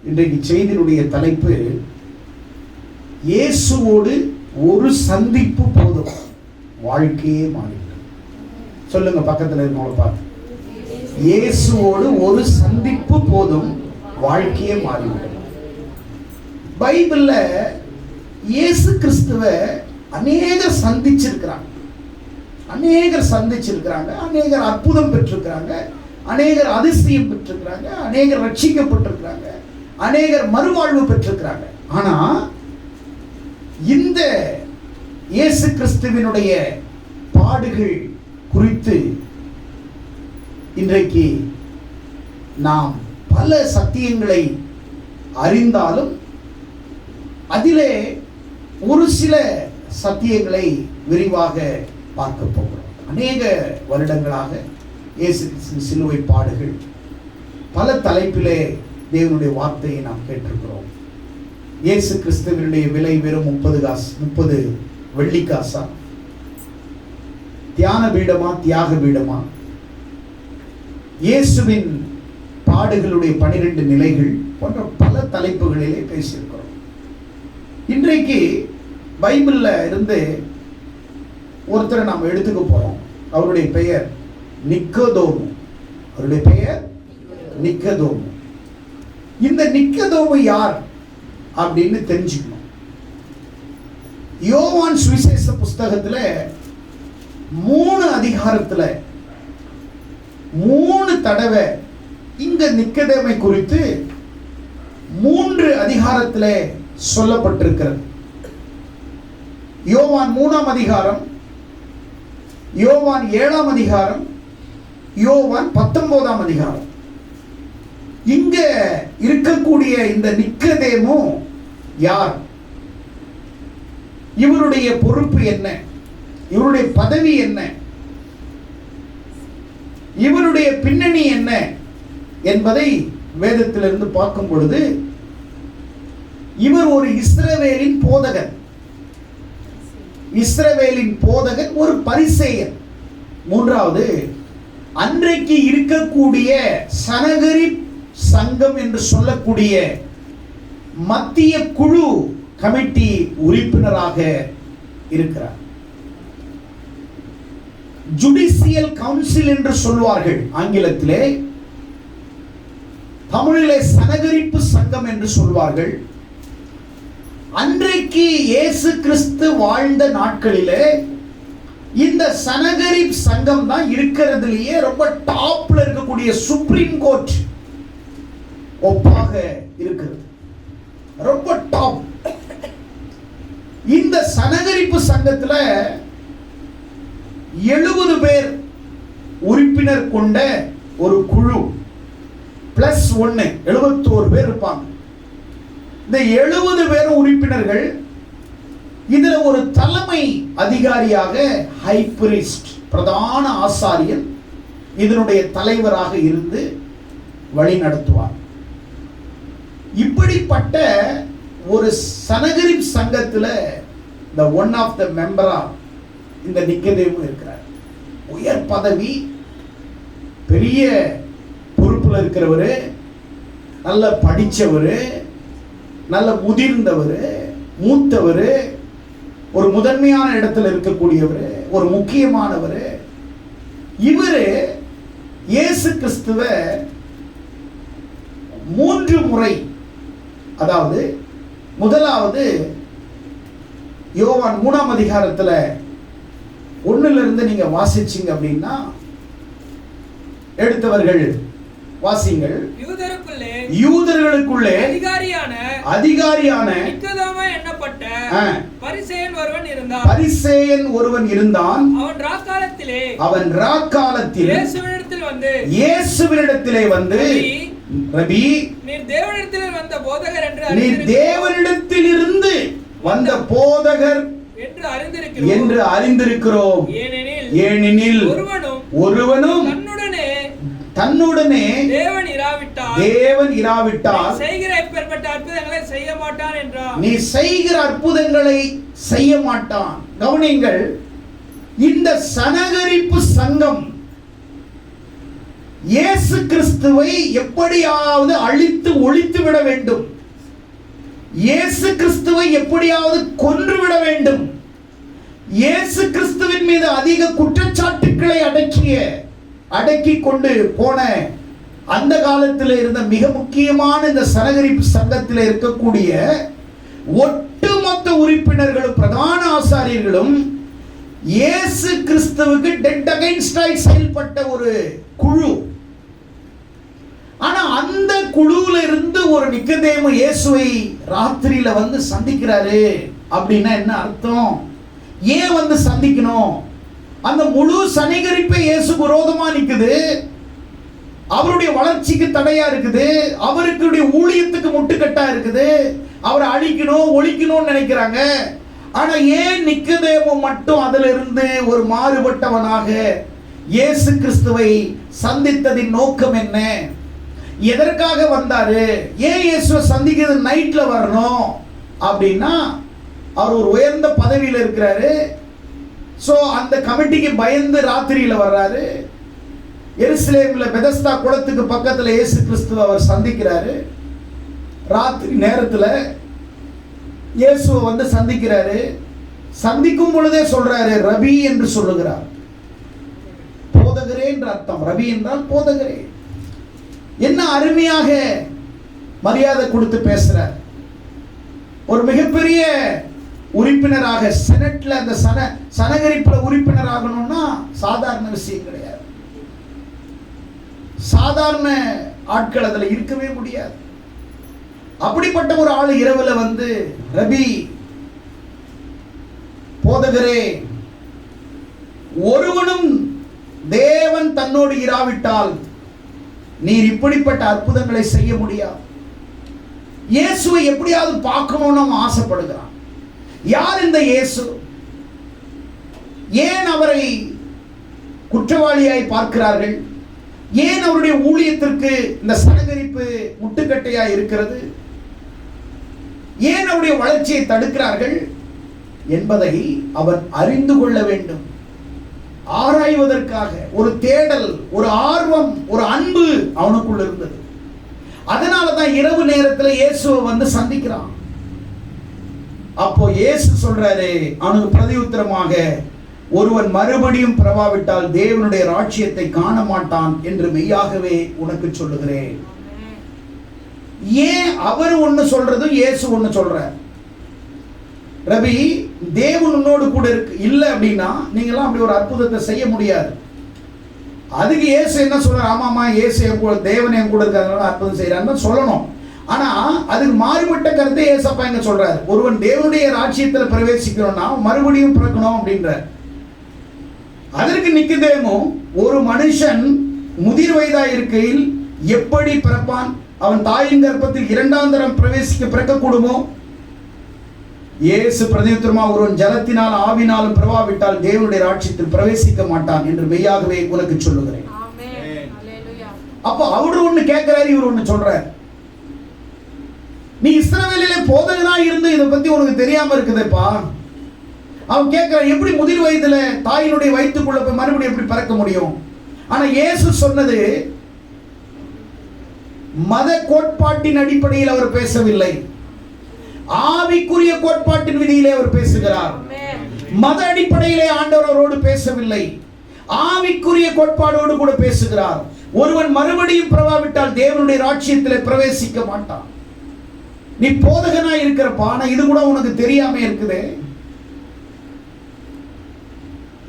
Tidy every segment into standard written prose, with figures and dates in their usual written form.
இன்றைக்கு செய்தியினுடைய தலைப்பு, இயேசுவோடு ஒரு சந்திப்பு போதும் வாழ்க்கையே மாறிவிடும். சொல்லுங்க பக்கத்தில் இருக்கவங்கள பார்த்து, இயேசுவோடு ஒரு சந்திப்பு போதும் வாழ்க்கையே மாறிவிடும். பைபிள்ல இயேசு கிறிஸ்துவை அநேகர் சந்திச்சிருக்கிறாங்க, அநேகர் அற்புதம் பெற்றிருக்கிறாங்க, அநேகர் அதிசயம் பெற்றிருக்கிறாங்க, அநேகர் ரட்சிக்கப்பட்டிருக்கிறாங்க, அநேகர் மறுவாழ்வு பெற்றிருக்கிறாங்க. ஆனா இந்த இயேசு கிறிஸ்துவினுடைய பாடுகள் குறித்து இன்றைக்கு நாம் பல சத்தியங்களை அறிந்தாலும் அதிலே ஒரு சில சத்தியங்களை விரிவாக பார்க்க போகிறோம். அநேக வருடங்களாக இயேசு கிறிஸ்துவின் சிலுவை பாடுகள் பல தலைப்பிலே தேவனுடைய வார்த்தையை நாம் கேட்டிருக்கிறோம். இயேசு கிறிஸ்துவினுடைய விலை வெறும் 30 வெள்ளிக்காசா? தியான பீடமா, தியாக பீடமா? இயேசுவின் பாடுகளுடைய 12 நிலைகள் போன்ற பல தலைப்புகளிலே பேசியிருக்கிறோம். இன்றைக்கு பைபிள்ல இருந்து ஒருத்தரை நாம் எடுத்துக்க போறோம். அவருடைய பெயர் நிக்கோதேமு. இந்த நிக்கோதேமு யார் அப்படின்னு தெரிஞ்சுக்கணும். யோவான் சுவிசேஷ புஸ்தகத்துல 3 அதிகாரத்துல 3 தடவை இந்த நிக்கோதேமை குறித்து 3 அதிகாரத்திலே சொல்லப்பட்டிருக்கிறது. யோவான் 3ஆம் அதிகாரம், யோவான் 7ஆம் அதிகாரம், யோவான் 19ஆம் அதிகாரம். இங்க இருக்கக்கூடிய இந்த நிக்கோதேமு யார்? இவருடைய பொறுப்பு என்ன? இவருடைய பதவி என்ன? இவருடைய பின்னணி என்ன என்பதை வேதத்திலிருந்து பார்க்கும் பொழுது, இவர் ஒரு இஸ்ரவேலின் போதகன், ஒரு பரிசேயர். 3வது, அன்றைக்கு இருக்கக்கூடிய சனகரிப் சங்கம் என்று சொல்லக்கூடிய மத்திய குழு கமிட்டி உறுப்பினராக இருக்கிறார். ஜுடிஷியல் கவுன்சில் என்று சொல்வார்கள் ஆங்கிலத்திலே, தமிழிலே சனகரிப்பு சங்கம் என்று சொல்வார்கள். அன்றைக்கு இயேசு கிறிஸ்து வாழ்ந்த நாட்களிலே இந்த சனகரிப் சங்கம் தான் இருக்கிறதுலயே ரொம்ப டாப்ல இருக்கக்கூடிய சுப்ரீம் கோர்ட் ஒப்பாக இருக்கிறது. ரொம்ப டாப். இந்த சனகரிப்பு சங்கத்துல 70 பேர் உறுப்பினர் கொண்ட ஒரு குழு பிளஸ் 1 71 பேர் இருப்பாங்க. இந்த 70 பேர் உறுப்பினர்கள். இதுல ஒரு தலைமை அதிகாரியாக ஹை பிரிஸ்ட், பிரதான ஆசாரியன், இதனுடைய தலைவராக இருந்து வழி நடத்துவார். இப்படிப்பட்ட ஒரு சனகரிப் சங்கத்துல the one of the member இந்த நிக்கோதேமு இருக்கிறார். உயர் பதவி, பெரிய பொறுப்புல இருக்கிறவரு, நல்ல படிச்சவரு, நல்ல முதிர்ந்தவர், மூத்தவர், ஒரு முதன்மையான இடத்துல இருக்கக்கூடியவர், ஒரு முக்கியமானவர். இவரு இயேசு கிறிஸ்துவை 3 முறை, அதாவது முதலாவது யோவான் 3ஆம் அதிகாரத்துல 1 நீங்க வாசிச்சீங்க அப்படின்னா, எடுத்தவர்கள் வாசிங்கள். யூதர்களுக்குள்ளே அதிகாரியான நிக்கோதேமு எண்ணப்பட்ட பரிசேயன் ஒருவன் இருந்தான். அவன் ராக்காலத்தில் இயேசுவினிடத்திலே வந்து, ரபி, நீர் தேவனிடத்திலிருந்து வந்த போதகர் என்று அறிந்திருக்கிறோம். ஏனெனில் ஒருவனும் தன்னுடனே தேவன் இராவிட்டால் நீ செய்கிற அற்புதங்களை செய்ய மாட்டான். கவனிங்கள், இந்த சனகரிப்பு சங்கம் இயேசு கிறிஸ்துவை எப்படியாவது அழித்து ஒழித்து விட வேண்டும். இயேசு கிறிஸ்துவை எப்படியாவது கொன்றுவிட வேண்டும். இயேசு கிறிஸ்துவின் மீது அதிக குற்றச்சாட்டுக்களை அடக்கி கொண்டு போன அந்த காலத்தில் இருந்த மிக முக்கியமான இந்த சனகரிப்பு சங்கத்தில் இருக்கக்கூடிய ஒட்டுமொத்த உறுப்பினர்களும் பிரதான ஆசாரியர்களும் இயேசு கிறிஸ்துவுக்கு டெட் அகைன்ஸ்டாய் செயல்பட்ட ஒரு குழு. ஆனா அந்த குழுவுல இருந்து ஒரு நிக்கதேமு இயேசுவை ராத்திரியில வந்து சந்திக்கிறாரு. அப்படின்னா என்ன அர்த்தம்? ஏன் வந்து சந்திக்கணும்? அந்த முழு சனிகரிப்பை இயேசு விரோதமா நிக்குது, அவருடைய வளர்ச்சிக்கு தடையா இருக்குது, அவருக்குடைய ஊழியத்துக்கு முட்டுக்கட்டா இருக்குது, அவரை அழிக்கணும் ஒழிக்கணும்னு நினைக்கிறாங்க. ஆனா ஏன் நிக்கதேமு மட்டும் அதுல இருந்து ஒரு மாறுபட்டவனாக இயேசு கிறிஸ்துவை சந்தித்ததின் நோக்கம் என்ன? எதற்காக வந்தாரு? ஏன் இயேசுவை சந்திக்கிறது நைட்ல வரணும் அப்படின்னா, அவர் ஒரு உயர்ந்த பதவியில் இருக்கிறாரு. ஸோ அந்த கமிட்டிக்கு பயந்து ராத்திரியில வர்றாரு. எருசலேம்ல பெதஸ்தா குளத்துக்கு பக்கத்தில் இயேசு கிறிஸ்துவை அவர் சந்திக்கிறாரு. ராத்திரி நேரத்தில் இயேசுவை வந்து சந்திக்கிறாரு. சந்திக்கும் பொழுதே சொல்றாரு ரபி என்று சொல்லுகிறார். போதகரே என்று அர்த்தம். ரபி என்றால் போதகரே. என்ன அருமையாக மரியாதை கொடுத்து பேசுறார். ஒரு மிகப்பெரிய உறுப்பினராக செனட்ல அந்த சனகரிப்புல உறுப்பினர் ஆகணும்னா சாதாரண விஷயம் கிடையாது. சாதாரண ஆட்கள் அதுல இருக்கவே முடியாது. அப்படிப்பட்ட ஒரு ஆள் இரவுல வந்து ரபி, போதகரே, ஒருவனும் தேவன் தன்னோடு இராவிட்டால் நீர் இப்படிப்பட்ட அற்புதங்களை செய்ய முடியாது. இயேசுவை எப்படியாவது பார்க்கணும்னு அவன் ஆசைப்படுகிறான். யார் இந்த இயேசு? ஏன் அவரை குற்றவாளியாய் பார்க்கிறார்கள்? ஏன் அவருடைய ஊழியத்திற்கு இந்த சனகரிப்பு முட்டுக்கட்டையாய் இருக்கிறது? ஏன் அவருடைய வளர்ச்சியை தடுக்கிறார்கள் என்பதை அவன் அறிந்து கொள்ள வேண்டும். ஆராய்வதற்காக ஒரு தேடல், ஒரு ஆர்வம், ஒரு அன்பு அவனுக்குள்ள இருந்தது. அதனால தான் இரவு நேரத்தில் இயேசுவை வந்து சந்திக்கிறான். அப்போ இயேசு சொல்றாரு அவனுக்கு பிரதியுத்தரமாக, ஒருவன் மறுபடியும் பிறவாவிட்டால் தேவனுடைய ராஜ்யத்தை காண மாட்டான் என்று மெய்யாகவே உனக்கு சொல்லுகிறேன். ஏன் அவர் ஒன்னு சொல்றதும் இயேசு ஒன்னு சொல்றார்? ரபி, தேவன் உன்னோடு கூட இருக்கு இல்ல அப்படின்னா நீங்களாம் அப்படி ஒரு அற்புதத்தை செய்ய முடியாது. அதுக்கு இயேசு என்ன சொல்றார்? ஆமாமா, இயேசு என் கூட, தேவன் என் கூட இருக்காங்க, அற்புதம் செய்யறான்னு சொல்லணும். ஆனா அதுக்கு மாறுபட்ட கருத்தை ஏசப்பா இங்க சொல்றாரு. ஒருவன் தேவனுடைய ராஜ்யத்தில் பிரவேசிக்கணும்னா மறுபடியும் பிறக்கணும் அப்படின்றார். அதற்கு நிக்கதேமு, ஒரு மனுஷன் முதிர் வயதா இருக்கையில் எப்படி பிறப்பான்? அவன் தாயின் கர்ப்பத்தில் இரண்டாம் தரம் பிறக்க கூடுமோ? இயேசு பிரதியுத்தரமா, ஒருவன் ஜலத்தினால் ஆவினாலும் பிறவாவிட்டால் தேவனுடைய ராஜ்யத்தில் பிரவேசிக்க மாட்டான் என்று மெய்யாகவே உனக்கு சொல்லுகிறேன். அப்ப அவரு ஒண்ணு கேட்கிறாரு, இவர் ஒண்ணு சொல்றார். நீ இஸ்ரவேலிலே போதகனா இருந்து இதை பத்தி உனக்கு தெரியாம இருக்குதுப்பா. அவன் கேட்கிறான், எப்படி முதிர் வயதுல தாயினுடைய வயிற்றுக்குள்ள போய் மறுபடியும் எப்படி பிறக்க முடியும்? ஆனா இயேசு சொன்னது மத கோட்பாட்டின் அடிப்படையில் அவர் பேசவில்லை. ஆவிக்குரிய கோட்பாட்டின் விதியிலே அவர் பேசுகிறார். மத அடிப்படையிலே ஆண்டவர் அவரோடு பேசவில்லை, ஆவிக்குரிய கோட்பாடோடு கூட பேசுகிறார். ஒருவன் மறுபடியும் பிறவாவிட்டால் தேவனுடைய ராஜ்யத்திலே பிரவேசிக்க மாட்டான். நீ போதகனா இருக்கிறப்பா, ஆனா இது கூட உனக்கு தெரியாம இருக்குதே.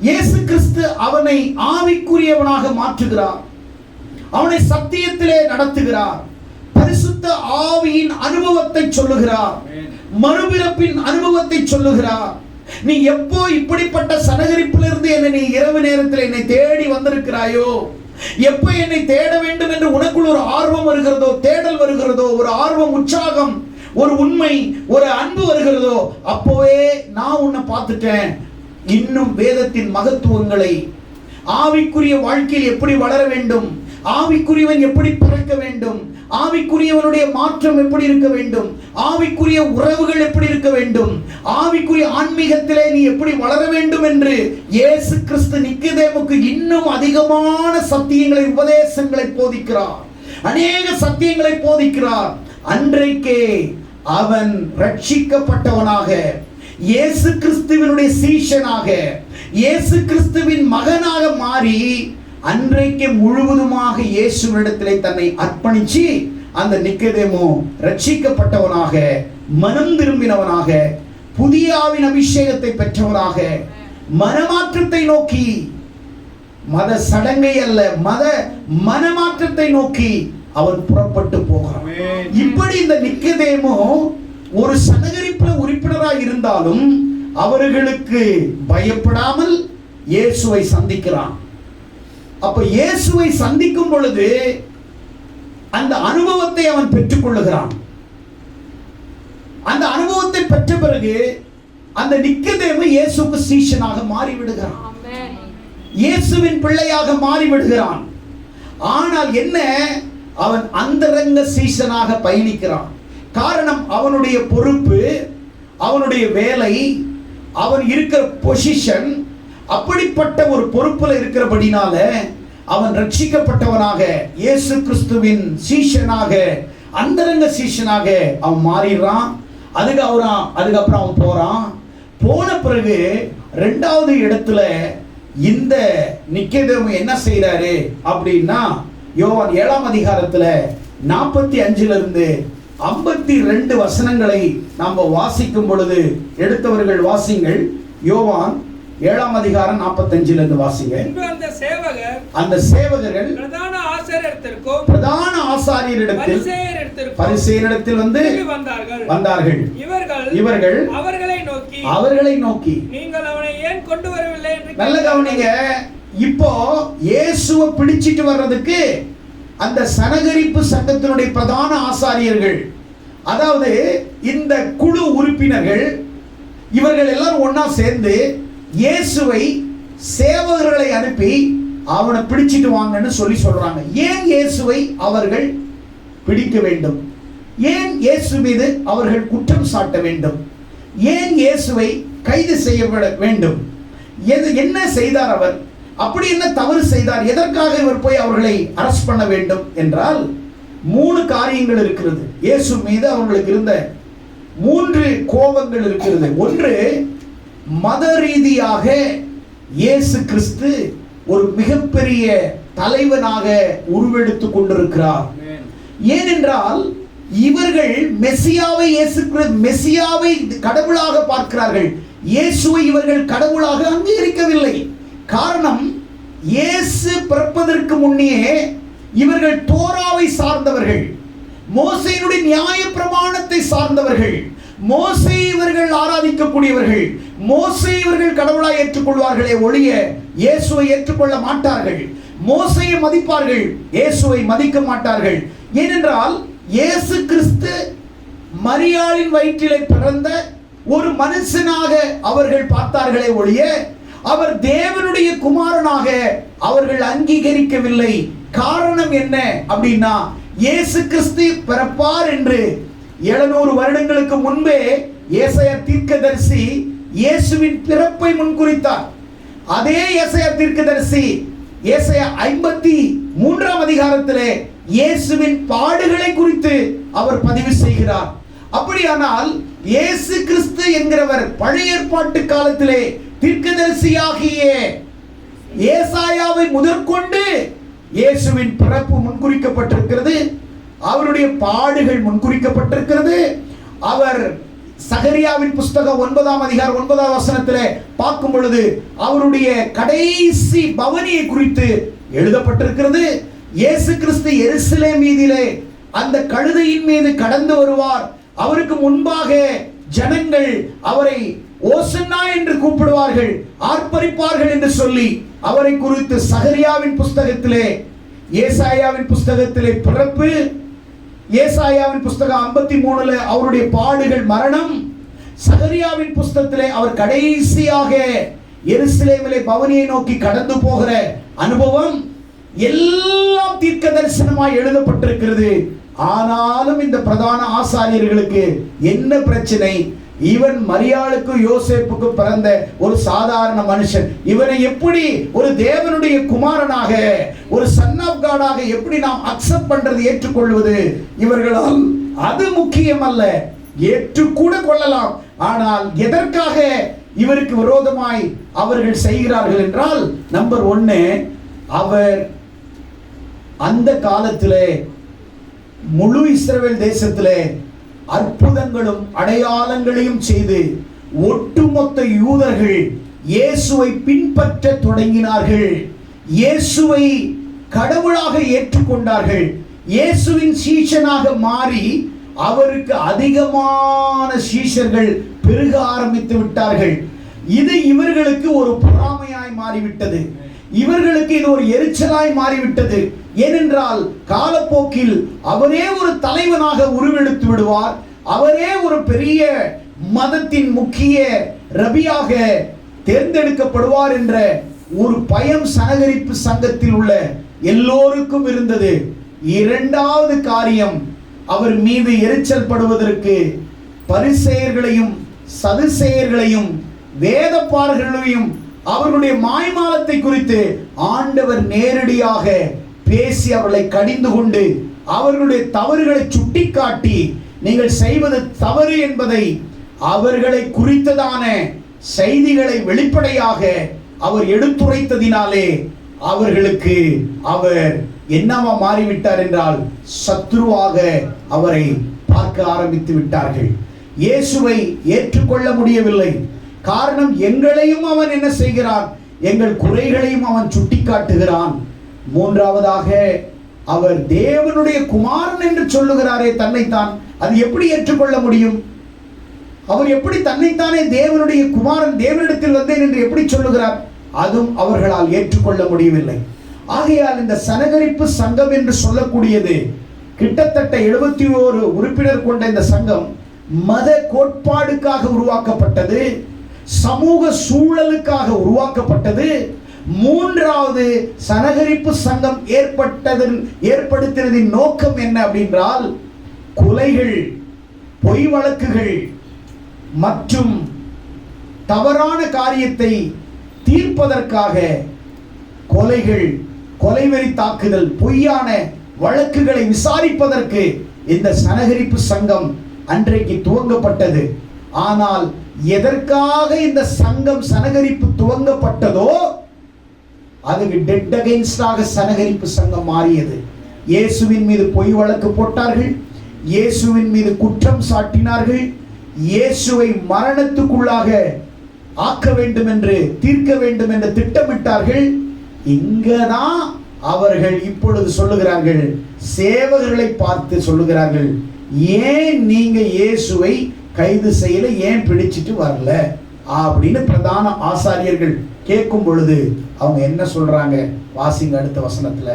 இயேசு கிறிஸ்து அவனை ஆவிக்குரியவனாக மாற்றுகிறார், அவனை சத்தியத்திலே நடத்துகிறார், பரிசுத்த ஆவியின் அனுபவத்தை சொல்லுகிறார், மறுபிறப்பின் அனுபவத்தை சொல்லுகிறார். நீ எப்போ இப்படிப்பட்ட சனகரிப்பிலிருந்து என்னை நீ இரவு நேரத்தில் என்னை தேடி வந்திருக்கிறாயோ, எப்போ என்னை தேட வேண்டும் என்று உனக்குள் ஒரு ஆர்வம் வருகிறதோ, தேடல் வருகிறதோ, ஒரு ஆர்வம், உற்சாகம், ஒரு உண்மை, ஒரு அன்பு வருகிறதோ, அப்போவே நான் உன்னை பார்த்துட்டேன். இன்னும் வேதத்தின் மகத்துவங்களை, ஆவிக்குரிய வாழ்க்கையில் எப்படி வளர வேண்டும், ஆவிக்குரியவன் எப்படி பிறக்க வேண்டும், ஆவிக்குரியவனுடைய மாற்றம் எப்படி இருக்க வேண்டும், ஆவிக்குரிய உறவுகள் எப்படி இருக்க வேண்டும், ஆவிக்குரிய ஆன்மீகத்திலே நீ எப்படி வளர வேண்டும் என்று இயேசு கிறிஸ்து நிக்கதேமுக்கு இன்னும் அதிகமான சத்தியங்களை, உபதேசங்களை போதிக்கிறார். அநேக சத்தியங்களை போதிக்கிறார். அன்றைக்கே அவன் ரட்சிக்கப்பட்டவனாக, இயேசு கிறிஸ்துவினுடைய சீஷனாக, இயேசு கிறிஸ்துவின் மகனாக மாறி அன்றைக்கு முழுவதுமாக இயேசுவிடத்திலே தன்னை அர்ப்பணிச்சு அந்த நிக்கதேமு ரட்சிக்கப்பட்டவனாக, மனம் திரும்பினவனாக, புதிய ஆவின் அபிஷேகத்தை பெற்றவனாக, மனமாற்றத்தை நோக்கி, மத சடங்கை அல்ல, மனமாற்றத்தை நோக்கி அவன் புறப்பட்டு போகிறான். இப்படி இந்த நிக்கதேமு ஒரு சனகரிப்புல உறுப்பினராக இருந்தாலும் அவர்களுக்கு பயப்படாமல் இயேசுவை சந்திக்கிறான். அப்ப இயேசுவை சந்திக்கும் பொழுது அந்த அனுபவத்தை அவன் பெற்றுக் கொள்ளுகிறான். அந்த அனுபவத்தை பெற்ற பிறகு அந்த நிக்கதேமு இயேசுவுக்கு சீஷனாக மாறிவிடுகிறான், இயேசுவின் பிள்ளையாக மாறிவிடுகிறான். ஆனால் என்ன, அவன் அந்தரங்க சீஷனாக பயணிக்கிறான். காரணம், அவனுடைய பொறுப்பு, அவனுடைய வேலை, அவன் இருக்கிற பொசிஷன் அப்படிப்பட்ட ஒரு பொறுப்புல இருக்கிறபடினால அவன் ரட்சிக்கப்பட்டவனாக, இயேசு கிறிஸ்துவின் சீஷனாக, அந்தரங்க சீஷனாக அவன் மாறிடுறான். அதுக்கப்புறம் அவன் போறான். போன பிறகு ரெண்டாவது இடத்துல இந்த நிக்கதேமு என்ன செய்யறாரு அப்படின்னா, யோவான் 7ஆம் அதிகாரத்துல 45 இருந்து 52 வசனங்களை நாம் வாசிக்கும் பொழுது, எடுத்தவர்கள் வாசிங்கள். யோவான் 7ஆம் அதிகாரம் 45 இருந்து வாசிங்க. அந்த சேவகர்கள் பிரதான ஆசாரியரிடத்தில் பரிசேயரிடத்தில் வந்து வந்தார்கள். இவர்கள் அவர்களை நோக்கி நீங்கள் அவனை ஏன் கொண்டு வரவில்லை என்று. நல்ல கவனிங்க. இப்போ இயேசுவை பிடிச்சிட்டு வர்றதுக்கு அந்த சனகரிப்பு சங்கத்தினுடைய பிரதான ஆசாரியர்கள், அதாவது இந்த குழு உறுப்பினர்கள், இவர்கள் எல்லாரும் ஒன்னா சேர்ந்து இயேசுவை சேவகர்களை அனுப்பி அவனை பிடிச்சிட்டு வாங்கன்னு சொல்றாங்க. ஏன் இயேசுவை அவர்கள் பிடிக்க வேண்டும்? ஏன் இயேசு மீது அவர்கள் குற்றம் சாட்ட வேண்டும்? ஏன் இயேசுவை கைது செய்ய வேண்டும்? என்ன செய்தார் அவர்? அப்படி என்ன தவறு செய்தார்? எதற்காக இவர் போய் அவர்களை அரெஸ்ட் பண்ண வேண்டும் என்றால் 3 காரியங்கள் இருக்கிறது. இயேசு மீது அவர்களுக்கு இருந்த 3 கோபங்கள் இருக்கிறது. ஒன்று, மத ரீதியாக இயேசு கிறிஸ்து ஒரு மிகப்பெரிய தலைவனாக உருவெடுத்துக் கொண்டிருக்கிறார். ஏனென்றால் இவர்கள் மெசியாவை கடவுளாக பார்க்கிறார்கள். இயேசுவை இவர்கள் கடவுளாக அங்கீகரிக்கவில்லை. காரணம், இயேசு பிறப்பதற்கு முன்னே இவர்கள் தோராவை சார்ந்தவர்கள், மோசேயினுடைய நியாய பிரமாணத்தை சார்ந்தவர்கள், மோசே இவர்கள் ஆராதிக்கக்கூடியவர்கள், மோசே இவர்கள் கடவுளாய் ஏற்றுக்கொள்வார்களே ஒழிய இயேசுவை ஏற்றுக்கொள்ள மாட்டார்கள். மோசையை மதிப்பார்கள், இயேசுவை மதிக்க மாட்டார்கள். ஏனென்றால் இயேசு கிறிஸ்து மரியாளின் வயிற்றிலே பிறந்த ஒரு மனுஷனாக அவர்கள் பார்த்தார்களே ஒழிய அவர் தேவனுடைய குமாரனாக அவர்கள் அங்கீகரிக்கவில்லை. காரணம் என்ன அப்படின்னா, இயேசு கிறிஸ்து பிறப்பார் என்று 700 வருடங்களுக்கு முன்பே ஏசாயா தீர்க்கதரிசி இயேசுவின் பிறப்பை முன்குறித்தார். அதே ஏசாயா தீர்க்கதரிசி ஏசாயா 53ஆம் அதிகாரத்திலே இயேசுவின் பாடுகளை குறித்து அவர் பதிவு செய்கிறார். அப்படியானால் இயேசு கிறிஸ்து என்கிறவர் பழைய ஏற்பாட்டு காலத்திலே தீர்க்கதரிசியாகிய ஏசாயாவை முதற்கொண்டு இயேசுவின் பிறப்பு முன்குறிக்கப்பட்டிருக்கிறது, அவருடைய பாடுகள் முன்குறிக்கப்பட்டிருக்கிறது. அவர் சகரியாவின் புஸ்தகம் 9ஆம் அதிகாரம் 9ஆம் வசனத்திலே பார்க்கும் பொழுது அவருடைய கடைசி பவனியை குறித்து எழுதப்பட்டிருக்கிறது. இயேசு கிறிஸ்து எருசலேம் மீதிலே அந்த கழுதையின் மீது கடந்து வருவார். அவருக்கு முன்பாக ஜனங்கள் அவரை ஓசன்னா என்று கூப்பிடுவார்கள், ஆர்ப்பரிப்பார்கள் என்று சொல்லி அவரை குறித்து சகரியாவின் புஸ்தகத்திலே, ஏசாயாவின் புஸ்தகத்திலே பிறப்பு, ஏசாயாவின் புஸ்தகம் 53ல அவருடைய பாடுகள், மரணம், சகரியாவின் புஸ்தகத்திலே அவர் கடைசியாக எருசலேமிலே பவனியை நோக்கி கடந்து போகிற அனுபவம் எல்லாம் தீர்க்க தரிசனமாய் எழுதப்பட்டிருக்கிறது. ஆனாலும் இந்த பிரதான ஆசாரியர்களுக்கு என்ன பிரச்சனை? இவன் மரியாளுக்கும் யோசேப்புக்கும் பிறந்த ஒரு சாதாரண மனுஷன், இவனை எப்படி ஒரு தேவனுடைய குமாரனாக, ஒரு சன் ஆஃப் காடாக எப்படி நாம் அக்செப்ட் பண்றது, ஏற்றுக்கொள்வது? இவர்களால் அது முக்கியம் அல்ல, ஏற்றுக்கூட கொள்ளலாம். ஆனால் எதற்காக இவருக்கு விரோதமாய் அவர்கள் செய்கிறார்கள் என்றால், நம்பர் 1, அவர் அந்த காலத்திலே முழு இஸ்ரவேல் தேசத்திலே அற்புதங்களும் அடையாளங்களையும் செய்து ஒட்டுமொத்த யூதர்கள் இயேசுவை பின்பற்ற தொடங்கினார்கள். இயேசுவை கடவுளாக ஏற்றுக்கொண்டார்கள். இயேசுவின் சீஷனாக மாறி அவருக்கு அதிகமான சீஷர்கள் பெருக ஆரம்பித்து விட்டார்கள். இது இவர்களுக்கு ஒரு பொறாமையாய் மாறிவிட்டது. இவர்களுக்கு இது ஒரு எரிச்சலாய் மாறிவிட்டது. ஏனென்றால் காலப்போக்கில் அவரே ஒரு தலைவனாக உருவெடுத்து விடுவார், அவரே ஒரு பெரிய மதத்தின் முக்கிய ரபியாக தேர்ந்தெடுக்கப்படுவார் என்ற ஒரு பயம் சனகரிப்பு சங்கத்தில் உள்ள எல்லோருக்கும் இருந்தது. இரண்டாவது காரியம், அவர் மீது எரிச்சல் படுவதற்கு பரிசேயர்களையும் சதுசேயர்களையும் வேதப்பாரர்களையும் அவர்களுடைய மாய்மாலத்தை குறித்து ஆண்டவர் நேரடியாக பேசி அவர்களை கடிந்து கொண்டு அவர்களுடைய தவறுகளை சுட்டிக்காட்டி, நீங்கள் செய்வது தவறு என்பதை அவர்களை குறித்ததான செய்திகளை வெளிப்படையாக அவர் எடுத்துரைத்ததினாலே அவர்களுக்கு அவர் என்னவா மாறிவிட்டார் என்றால் சத்ருவாக அவரை பார்க்க ஆரம்பித்து விட்டார்கள். இயேசுவை ஏற்றுக்கொள்ள முடியவில்லை. காரணம், எங்களையும் அவன் என்ன செய்கிறான்? எங்கள் குறைகளையும் அவன் சுட்டிக்காட்டுகிறான். மூன்றாவதாக, அவர் தேவனுடைய குமாரன் என்று சொல்லுகிறாரே தன்னைத்தான், அது எப்படி ஏற்றுக்கொள்ள முடியும்? அவர் எப்படி தன்னைத்தானே தேவனுடைய குமாரன், தேவனிடத்தில் வந்தேன் என்று எப்படி சொல்லுகிறார்? அதுவும் அவர்களால் ஏற்றுக்கொள்ள முடியவில்லை. ஆகையால் இந்த சனகரிப்பு சங்கம் என்று சொல்லக்கூடியது கிட்டத்தட்ட 71 உறுப்பினர் கொண்ட இந்த சங்கம் மத கோட்பாடுக்காக உருவாக்கப்பட்டது, சமூக சூழலுக்காக உருவாக்கப்பட்டது. மூன்றாவது, சனகரிப்பு சங்கம் ஏற்படுத்தினதின் நோக்கம் என்ன அப்படின்றால், கொலைகள், பொய் வழக்குகள் மற்றும் தவறான காரியத்தை தீர்ப்பதற்காக, கொலைகள், கொலைவெறி தாக்குதல், பொய்யான வழக்குகளை விசாரிப்பதற்கு இந்த சனகரிப்பு சங்கம் அன்றைக்கு துவங்கப்பட்டது. ஆனால் எதற்காக இந்த சங்கம் சனகரிப்பு துவங்கப்பட்டதோ அதுக்கு டெட் அகைன்ஸ்டாக சனகரிப்பு சங்கம் மாறியது. இயேசுவின் மீது பொய் வழக்கு போட்டார்கள், இயேசுவின் மீது குற்றம் சாட்டினார்கள், இயேசுவை மரணத்துக்குள்ளாக ஆக்க வேண்டும் என்று, தீர்க்க வேண்டும் என்று திட்டமிட்டார்கள். இங்கதான் அவர்கள் இப்பொழுது சொல்லுகிறார்கள், சேவகர்களை பார்த்து சொல்லுகிறார்கள், ஏன் நீங்க இயேசுவை கைது செய்யல, ஏன் பிடிச்சிட்டு வரல அப்படின்னு பிரதான ஆசாரியர்கள் கேட்கும் பொழுது அவங்க என்ன சொல்றாங்க? வாசிங்க அடுத்த வசனத்துல.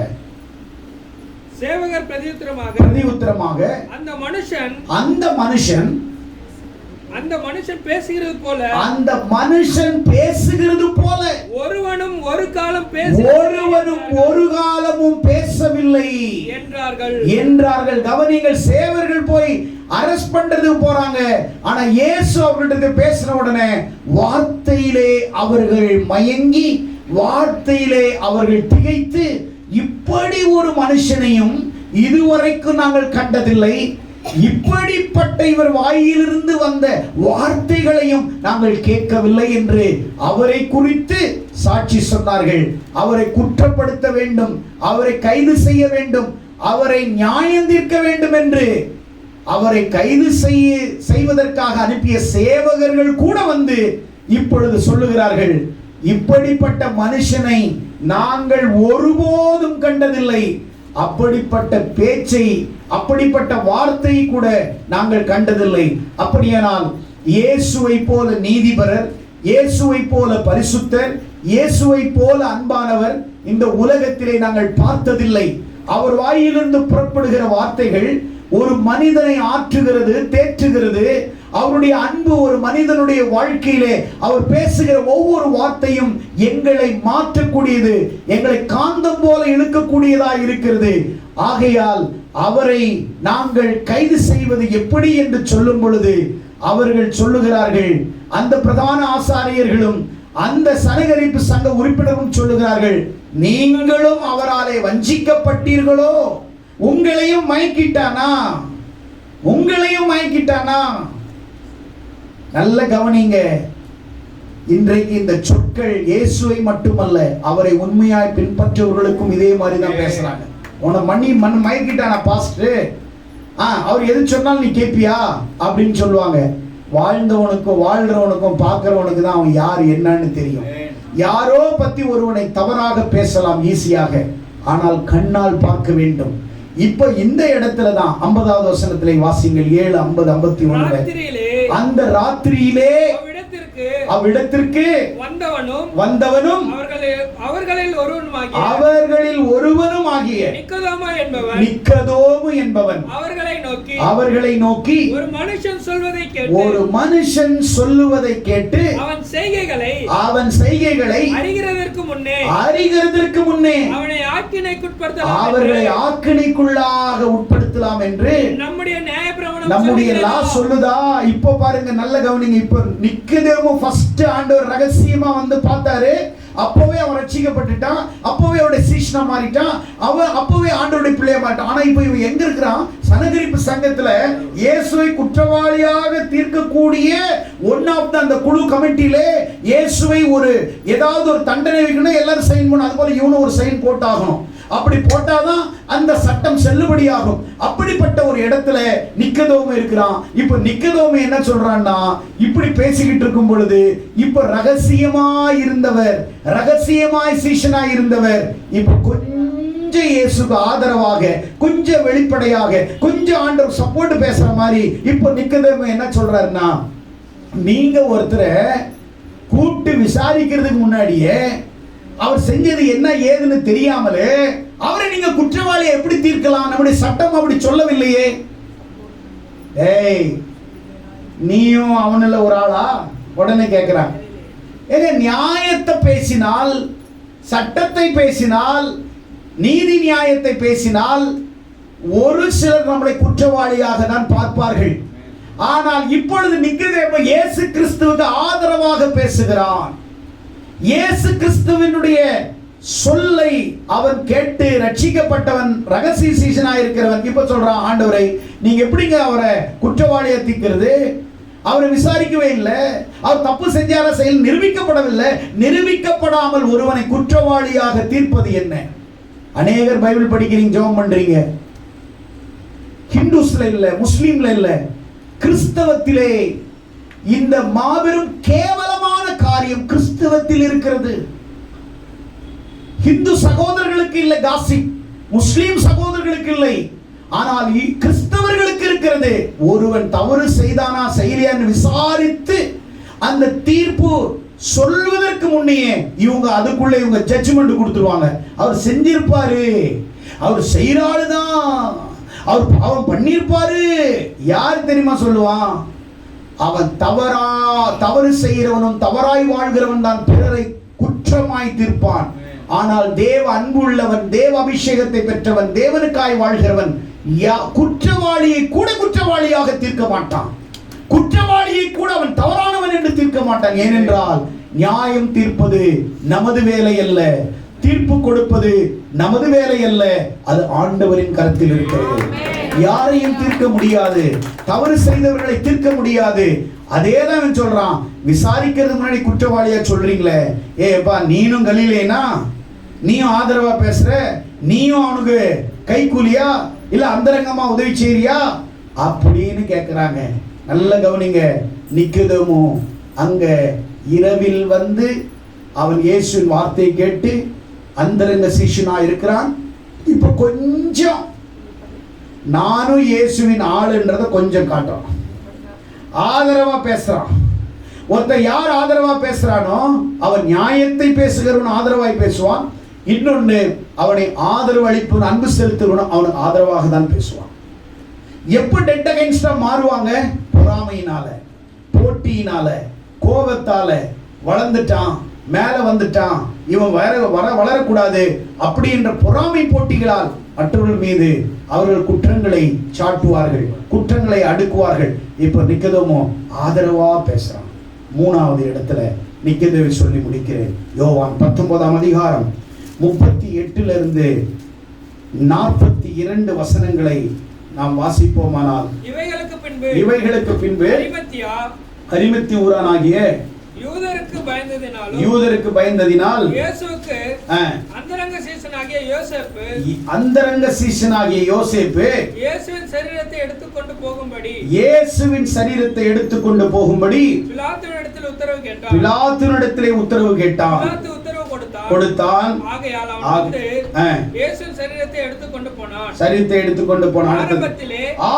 சேவகர் பிரதியுத்தரமாக அந்த மனுஷன் பேசுகிறது போல ஒருவனும் ஒரு காலமும் பேசவில்லை என்றார்கள். கவனிங்கள், சேவர்கள் போய் அரெஸ்ட் பண்றது போறாங்க. ஆனா இயேசு அவர்கிட்ட பேசின உடனே வார்த்தையிலே அவர்கள் மயங்கி, வார்த்தையிலே அவர்கள் திகைத்து, இப்படி ஒரு மனுஷனையும் இதுவரைக்கும் நாங்கள் கண்டதில்லை, இப்படிப்பட்ட இவர் வாயிலிருந்து வந்த வார்த்தைகளையும் நாங்கள் கேட்கவில்லை என்று அவரை குறித்து சாட்சி சொன்னார்கள். அவரை குற்றப்படுத்த வேண்டும், அவரை கைது செய்ய வேண்டும், அவரை நியாயம் தீர்க்க வேண்டும் என்று அவரை கைது செய்வதற்காக அனுப்பிய சேவகர்கள் கூட வந்து இப்பொழுது சொல்லுகிறார்கள், இப்படிப்பட்ட மனுஷனை நாங்கள் ஒருபோதும் கண்டதில்லை, அப்படிப்பட்ட பேச்சை, அப்படிப்பட்ட வார்த்தையை கூட நாங்கள் கண்டதில்லை. அப்படியானால் இயேசுவை போல நீதிபரர், இயேசுவை போல பரிசுத்தர், இயேசுவை போல அன்பானவர் இந்த உலகத்திலே நாங்கள் பார்த்ததில்லை. அவர் வாயிலிருந்து புறப்படுகிற வார்த்தைகள் ஒரு மனிதனை ஆற்றுகிறது, தேற்றுகிறது, அவருடைய அன்பு ஒரு மனிதனுடைய வாழ்க்கையிலே அவர் பேசுகிற ஒவ்வொரு வார்த்தையும் எங்களை மாற்றக்கூடியது, எங்களை காந்தம் போல இழுக்கக்கூடியதாக இருக்கிறது. ஆகையால் அவரை நாங்கள் கைது செய்வது எப்படி என்று சொல்லும் பொழுது அவர்கள் சொல்லுகிறார்கள், அந்த பிரதான ஆசாரியர்களும் அந்த சனகரிப்பு சங்க உறுப்பினரும் சொல்லுகிறார்கள், நீங்களும் அவராலே வஞ்சிக்கப்பட்டீர்களோ? உங்களையும் மயக்கிட்டானா? உங்களையும் மயக்கிட்டானா? நல்ல கவனிங்க. இன்றைக்கு இந்த சொற்கள் இயேசுவை மட்டுமல்ல, அவரை உண்மையாய் பின்பற்றவர்களுக்கும் இதே மாதிரி தான் பேசுறாங்க. உன்னை மயக்கிட்டானா பாஸ்டர்? அவர் எது சொன்னாலும் நீ கேட்பியா அப்படின்னு சொல்லுவாங்க. வாழ்ந்தவனுக்கும் வாழ்றவனுக்கும் பார்க்கிறவனுக்கு தான் அவன் யார் என்னன்னு தெரியும். யாரோ பத்தி ஒருவனை தவறாக பேசலாம் ஈஸியாக, ஆனால் கண்ணால் பார்க்க வேண்டும். இப்ப இந்த இடத்துல தான் 50வது வசனத்திலே வாசிங்கள். 7, 50, 51. அந்த ராத்திரியிலே அவ்விடத்திற்கு வந்தவனும் அவர்களில் ஒருவனும் ஆகிய நிக்கதோமு என்பவன் அவர்களை நோக்கி ஒரு மனுஷன் சொல்லுவதை கேட்டு அவன் செய்கைகளை அறிகிறதற்கு முன்னே அவர்களை ஆக்கினைக்குள்ளாக உட்படுத்தலாம் என்று நம்முடைய லா சொல்லுதா? இப்போ பாருங்க, நல்ல கவனிங்க. இப்போ நிக்கதேமு ஃபர்ஸ்ட் ஆண்டவர் ரகசியமா வந்து பார்த்தாரு. அப்பவே அவன் ரட்சிக்கப்பட்டுட்டான், அப்பவே அவருடைய சீஷனா மாறிட்டான், அவன் அப்பவே ஆண்டவருடைய பிள்ளையா மாட்டான். ஆனா இப்போ இவன் எங்க இருக்கிறான்? சனகரிப்பு சங்கத்துல இயேசுவை குற்றவாளியாக தீர்க்கக்கூடிய ஒன் ஆஃப் அந்த குழு கமிட்டியிலே இயேசுவை ஒரு ஏதாவது ஒரு தண்டனை வைக்கணும், எல்லாரும் சைன் பண்ணணும். அது போல இவனும் ஒரு சைன் போட்டாகணும். அப்படி போட்டாதான் அந்த சட்டம் செல்லுபடியாகும். அப்படிப்பட்ட ஒரு இடத்துல நிக்கதோமு இருக்கிறான். இப்ப நிக்கதோமு என்ன சொல்றான்னா, இப்படி பேசிக்கிட்டு இருக்கும் பொழுது இப்ப ரகசியமாய் இருந்தவர், ரகசியமாய் சீஷனாய் இருந்தவர், இப்ப கொஞ்சம் இயேசுக்கு ஆதரவாக, கொஞ்சம் வெளிப்படையாக, கொஞ்சம் ஆண்டவர் சப்போர்ட் பேசுற மாதிரி இப்ப நிக்கதோமு என்ன சொல்றாருன்னா, நீங்க ஒருத்தரை கூப்பிட்டு விசாரிக்கிறதுக்கு முன்னாடியே அவர் செஞ்சது என்ன ஏதுன்னு தெரியாமலே அவரை நீங்க குற்றவாளியை எப்படி தீர்க்கலாம்? நம்முடைய சட்டம் அப்படி சொல்லவில்லையே. ஏய், நீயும் அவனுல ஒரு ஆளா? உடனே கேட்கிறாங்க. ஏங்க, நியாயத்தை பேசினால், சட்டத்தை பேசினால், நீதி நியாயத்தை பேசினால் ஒரு சிலர் நம்மளை குற்றவாளியாக தான் பார்ப்பார்கள். ஆனால் இப்பொழுது நிக்கதேமு இயேசு கிறிஸ்துவுக்கு ஆதரவாக பேசுகிறான். இயேசு கிறிஸ்துவினுடைய சொல்லை அவன் கேட்டு ரட்சிக்கப்பட்டவன், ரகசிய சீஷனாக இருக்கிறவன். இப்ப சொல்றான், ஆண்டவரை நீங்க எப்படிங்க அவரை குற்றவாளியை தீர்க்கிறது? அவரை விசாரிக்கவே இல்லை, அவர் தப்பு செஞ்சார செயல் நிரூபிக்கப்படவில்லை. நிரூபிக்கப்படாமல் ஒருவனை குற்றவாளியாக தீர்ப்பது என்ன? அநேகர் பைபிள் படிக்கிறீங்க, ஜெபம் பண்றீங்க, ஹிந்துஸ்ல இல்ல, முஸ்லீம்ல இல்ல, கிறிஸ்தவத்திலே இந்த மாபெரும் கேவலமான காரியம் கிறிஸ்தவத்தில் இருக்கிறது. ஹிந்து சகோதரர்களுக்கு இல்லை காசிப், முஸ்லீம் சகோதரர்களுக்கு இல்லை, ஆனால் கிறிஸ்தவர்களுக்கு இருக்கிறது. ஒருவன் தவறு செய்தானா செய்யலையான்னு விசாரித்து அந்த தீர்ப்பு சொல்வதற்கு முன்னே இவங்க அதுக்குள்ள இவங்க ஜட்ஜ்மெண்ட் கொடுத்துருவாங்க. அவர் செஞ்சிருப்பாரு, அவர் செய்யறாளுதான், அவர் பாவம் பண்ணிருப்பாரு. யார் தெரியுமா சொல்லுவான்? அவன் தவறு செய்கிறவனும் தவறாய் வாழ்கிறவன் தான் பிறரை குற்றமாய் தீர்ப்பான். ஆனால் தேவ அன்பு உள்ளவன், தேவ அபிஷேகத்தை பெற்றவன், தேவனுக்காய் வாழ்கிறவன் குற்றவாளியை கூட குற்றவாளியாக தீர்க்க மாட்டான். குற்றவாளியை கூட அவன் தவறானவன் என்று தீர்க்க மாட்டான். ஏனென்றால் நியாயம் தீர்ப்பது நமது வேலை அல்ல, தீர்ப்பு கொடுப்பது நமது வேலை அல்ல, அது ஆண்டவரின் கரத்தில் இருக்கிறது. யாரையும் தீர்க்க முடியாது, தவறு செய்தவர்களை தீர்க்க முடியாது. அதேதான் சொல்றான். விசாரிக்கிறது முன்னாடி குற்றவாளியா சொல்றீங்களே, ஏப்பா நீனும் கலிலேனா, நீயும் ஆதரவா பேசுற, நீயும் அவனுக்கு கை கூலியா இல்ல அந்தரங்கமா உதவி செய்யறியா அப்படின்னு கேட்கிறாங்க. நல்ல கவனிங்க. நிக்கதேமு அங்க இரவில் வந்து அவன் இயேசுவின் வார்த்தையை கேட்டு அந்தரங்க சீஷனா இருக்கிறான். இப்ப கொஞ்சம் நானும் இயேசுவின் ஆளுன்றத கொஞ்சம் காட்டுறான், ஆதரவா பேசுறான். ஒருத்தர் யார் ஆதரவா பேசுறானோ அவன் நியாயத்தை பேசுகிறவன் ஆதரவாய் பேசுவான். இன்னொன்னு, அவனை ஆதரவு அளிப்பவன், அன்பு செலுத்துவன் அவனுக்கு ஆதரவாக தான் பேசுவான். எப்ப டெட் அகைன்ஸ்டா மாறுவாங்க? பொறாமை பொறாமையினால, போட்டியினால, கோபத்தால வளர்ந்துட்டான், மேல வந்துட்டான், இவன் வளரக்கூடாது அப்படின்ற பொறாமை போட்டிகளால் மற்றவர்கள் மீது அவர்கள் குற்றங்களை சாட்டுவார்கள், குற்றங்களை அடுக்குவார்கள். இப்ப நிக்கதோமோ ஆதரவா பேசுறான். மூணாவது இடத்துல நிக்கதேவை சொல்லி முடிக்கிறேன். யோவான் 19ஆம் அதிகாரம் 38 இருந்து 42 வசனங்களை நாம் வாசிப்போமானால், இவைகளுக்கு பின்பு அரிமத்தி ஊரானாகிய யூதருக்கு பயந்ததினால் இயேசுவுக்கு அந்தரங்க சீஷனாகிய யோசேப்பு இயேசுவின் சரீரத்தை எடுத்துக்கொண்டு போகும்படி பிலாத்துவினிடத்திலே உத்தரவு கேட்டான். சரீரத்தை எடுத்துக்கொண்டு போனான்.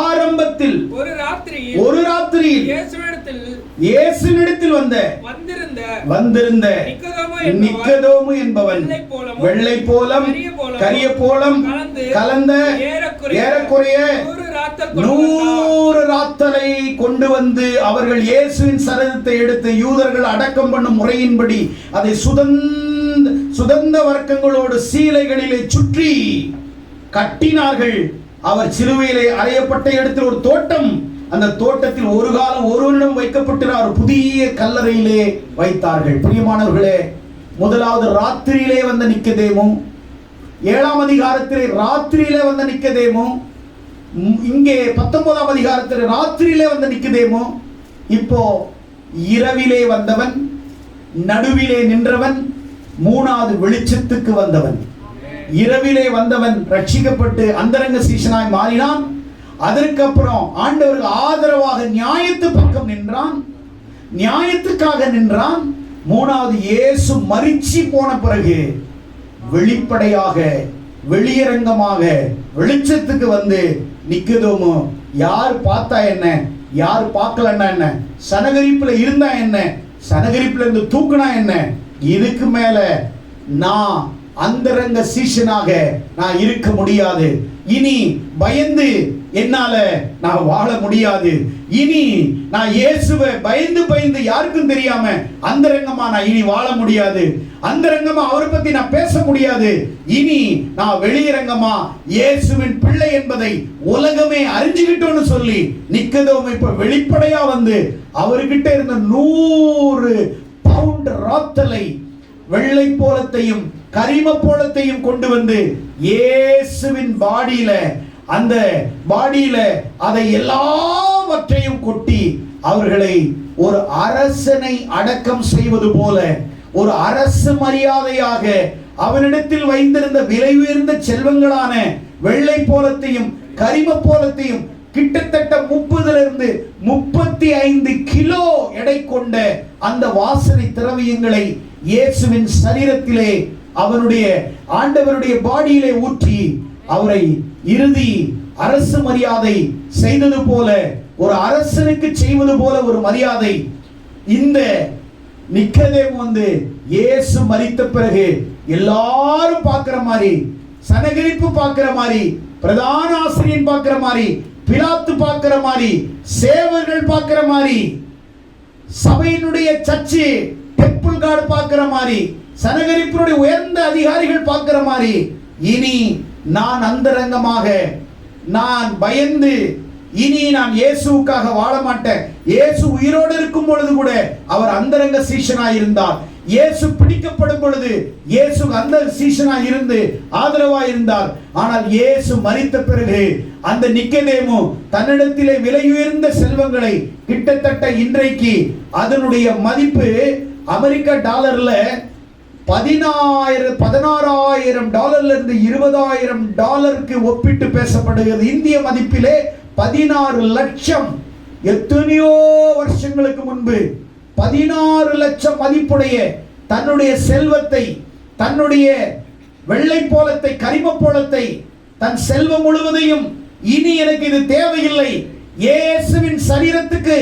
ஆரம்பத்தில் ஒரு ராத்திரியில் இயேசுவினிடத்தில் வந்திருந்த நிக்கதோமு என்பவன் வெள்ளை போலம் கரிய போலம் கலந்த ஏறக்குறைய 100 ராத்தலை கொண்டு வந்து அவர்கள் இயேசுவின் சரீரத்தை எடுத்து யூதர்கள் அடக்கம் பண்ணும் முறையின்படி அதை சுதந்த வர்க்கங்களோடு சீலைகளிலே சுற்றி கட்டினார்கள். அவர் சிலுவையிலே அறையப்பட்ட இடத்தில் ஒரு தோட்டம், அந்த தோட்டத்தில் ஒரு காலம் ஒருவனிடம் வைக்கப்பட்டிருந்த புதிய கல்லறையிலே வைத்தார்கள். பிரியமானவர்களே, முதலாவது ராத்திரியிலே வந்த நிக்கதேமு, 7ஆம் அதிகாரத்திலே ராத்திரியிலே வந்த நிக்கதேமு, இங்கே 19ஆம் அதிகாரத்திலே ராத்திரியிலே வந்த நிக்கதேமு, இப்போ இரவிலே வந்தவன், நடுவிலே நின்றவன், மூணாவது வெளிச்சத்துக்கு வந்தவன். இரவிலே வந்தவன் ரட்சிக்கப்பட்டு அந்தரங்க சீஷனாய் மாறினான். அதற்கப்புறம் ஆண்டவருக்கு ஆதரவாக நியாயத்து பக்கம் நின்றான், நியாயத்துக்காக நின்றான். மூணாவது இயேசு மரிச்சு போன பிறகு வெளிப்படையாக வெளியரங்கமாக வெளிச்சத்துக்கு வந்து நிக்கதோமு, யார் பார்த்தா என்ன, யார் பார்க்கலன்னா என்ன, சனகரிப்புல இருந்தா என்ன, சனகரிப்புல இருந்து தூக்குனா என்ன, இதுக்கு மேல நான் அந்தரங்க சீஷனாக நான் இருக்க முடியாது. இனி பயந்து என்னால நான் வாழ முடியாது. இனி நான் இயேசுவை பயந்து யாருக்கும் தெரியாம அந்தரங்கமா நான் இனி வாழ முடியாது. அந்தரங்கமா அவரை பத்தி நான் பேச முடியாது. இனி நான் வெளியரங்கமா இயேசுவின் பிள்ளை என்பதை உலகமே அறிஞ்சுக்கிட்டோன்னு சொல்லி நிக்கதோமு இப்ப வெளிப்படையா வந்து அவர்கிட்ட இருந்த 100 பவுண்ட் ராத்தலை, வெள்ளை போலத்தையும் கரிம போலத்தையும் கொண்டு வந்து இயேசுவின் பாடியில, அந்த பாடியில அதை எல்லாவற்றையும் கொட்டி அவர்களை ஒரு அரசனை அடக்கம் செய்வது போல ஒரு அரசு மரியாதையாக அவனிடத்தில் வைத்திருந்த விலை உயர்ந்த செல்வங்களான வெள்ளை போலத்தையும் கரிம போலத்தையும் கிட்டத்தட்ட 30 35 கிலோ எடை கொண்ட அந்த வாசனை திரவியங்களை இயேசுவின் சரீரத்திலே அவனுடைய ஆண்டவருடைய பாடியிலே ஊற்றி அவரை இறுதி அரசு மரியாதை செய்தது போல, ஒரு அரசனுக்கு செய்வது போல ஒரு மரியாதை. இந்த நிக்கதேமு வந்து இயேசு மரித்த பிறகு எல்லாரும் பார்க்கிற மாதிரி, சனகரிப்பு பார்க்கிற மாதிரி, பிரதான ஆசிரியன் பார்க்கிற மாதிரி, பிலாத்து பார்க்கிற மாதிரி, சேவர்கள் பார்க்கிற மாதிரி, சபையினுடைய சர்ச்சு டெம்பிள் கார்டு பார்க்கிற மாதிரி, சனகரிப்பினுடைய உயர்ந்த அதிகாரிகள் பார்க்கிற மாதிரி, இனி நான் அந்தரங்கமாக நான் பயந்து இனி நான் இயேசுவுக்காக வாழ மாட்டேன். இயேசு உயிரோடு இருக்கும் பொழுது கூட அவர் அந்தரங்க சீஷனாய் இருந்தார். இயேசு பிடிக்கப்படும் பொழுது இயேசு அந்த சீஷனாய் இருந்து ஆதரவாய் இருந்தார். ஆனால் இயேசு மரித்த பிறகு அந்த நிக்கதேமு தன்னிடத்திலே விலை உயர்ந்த செல்வங்களை, கிட்டத்தட்ட இன்றைக்கு அதனுடைய மதிப்பு அமெரிக்க டாலர்ல $16,000 இருந்து $20,000 ஒப்பிட்டு பேசப்படுகிறது. இந்திய மதிப்பிலே 16 லட்சம். எத்தனையோ வருஷங்களுக்கு முன்பு 16 லட்சம் மதிப்புடைய தன்னுடைய செல்வத்தை, தன்னுடைய வெள்ளை போலத்தை, கரிம போலத்தை, தன் செல்வம் முழுவதையும் இனி எனக்கு இது தேவையில்லை, இயேசுவின் சரீரத்துக்கு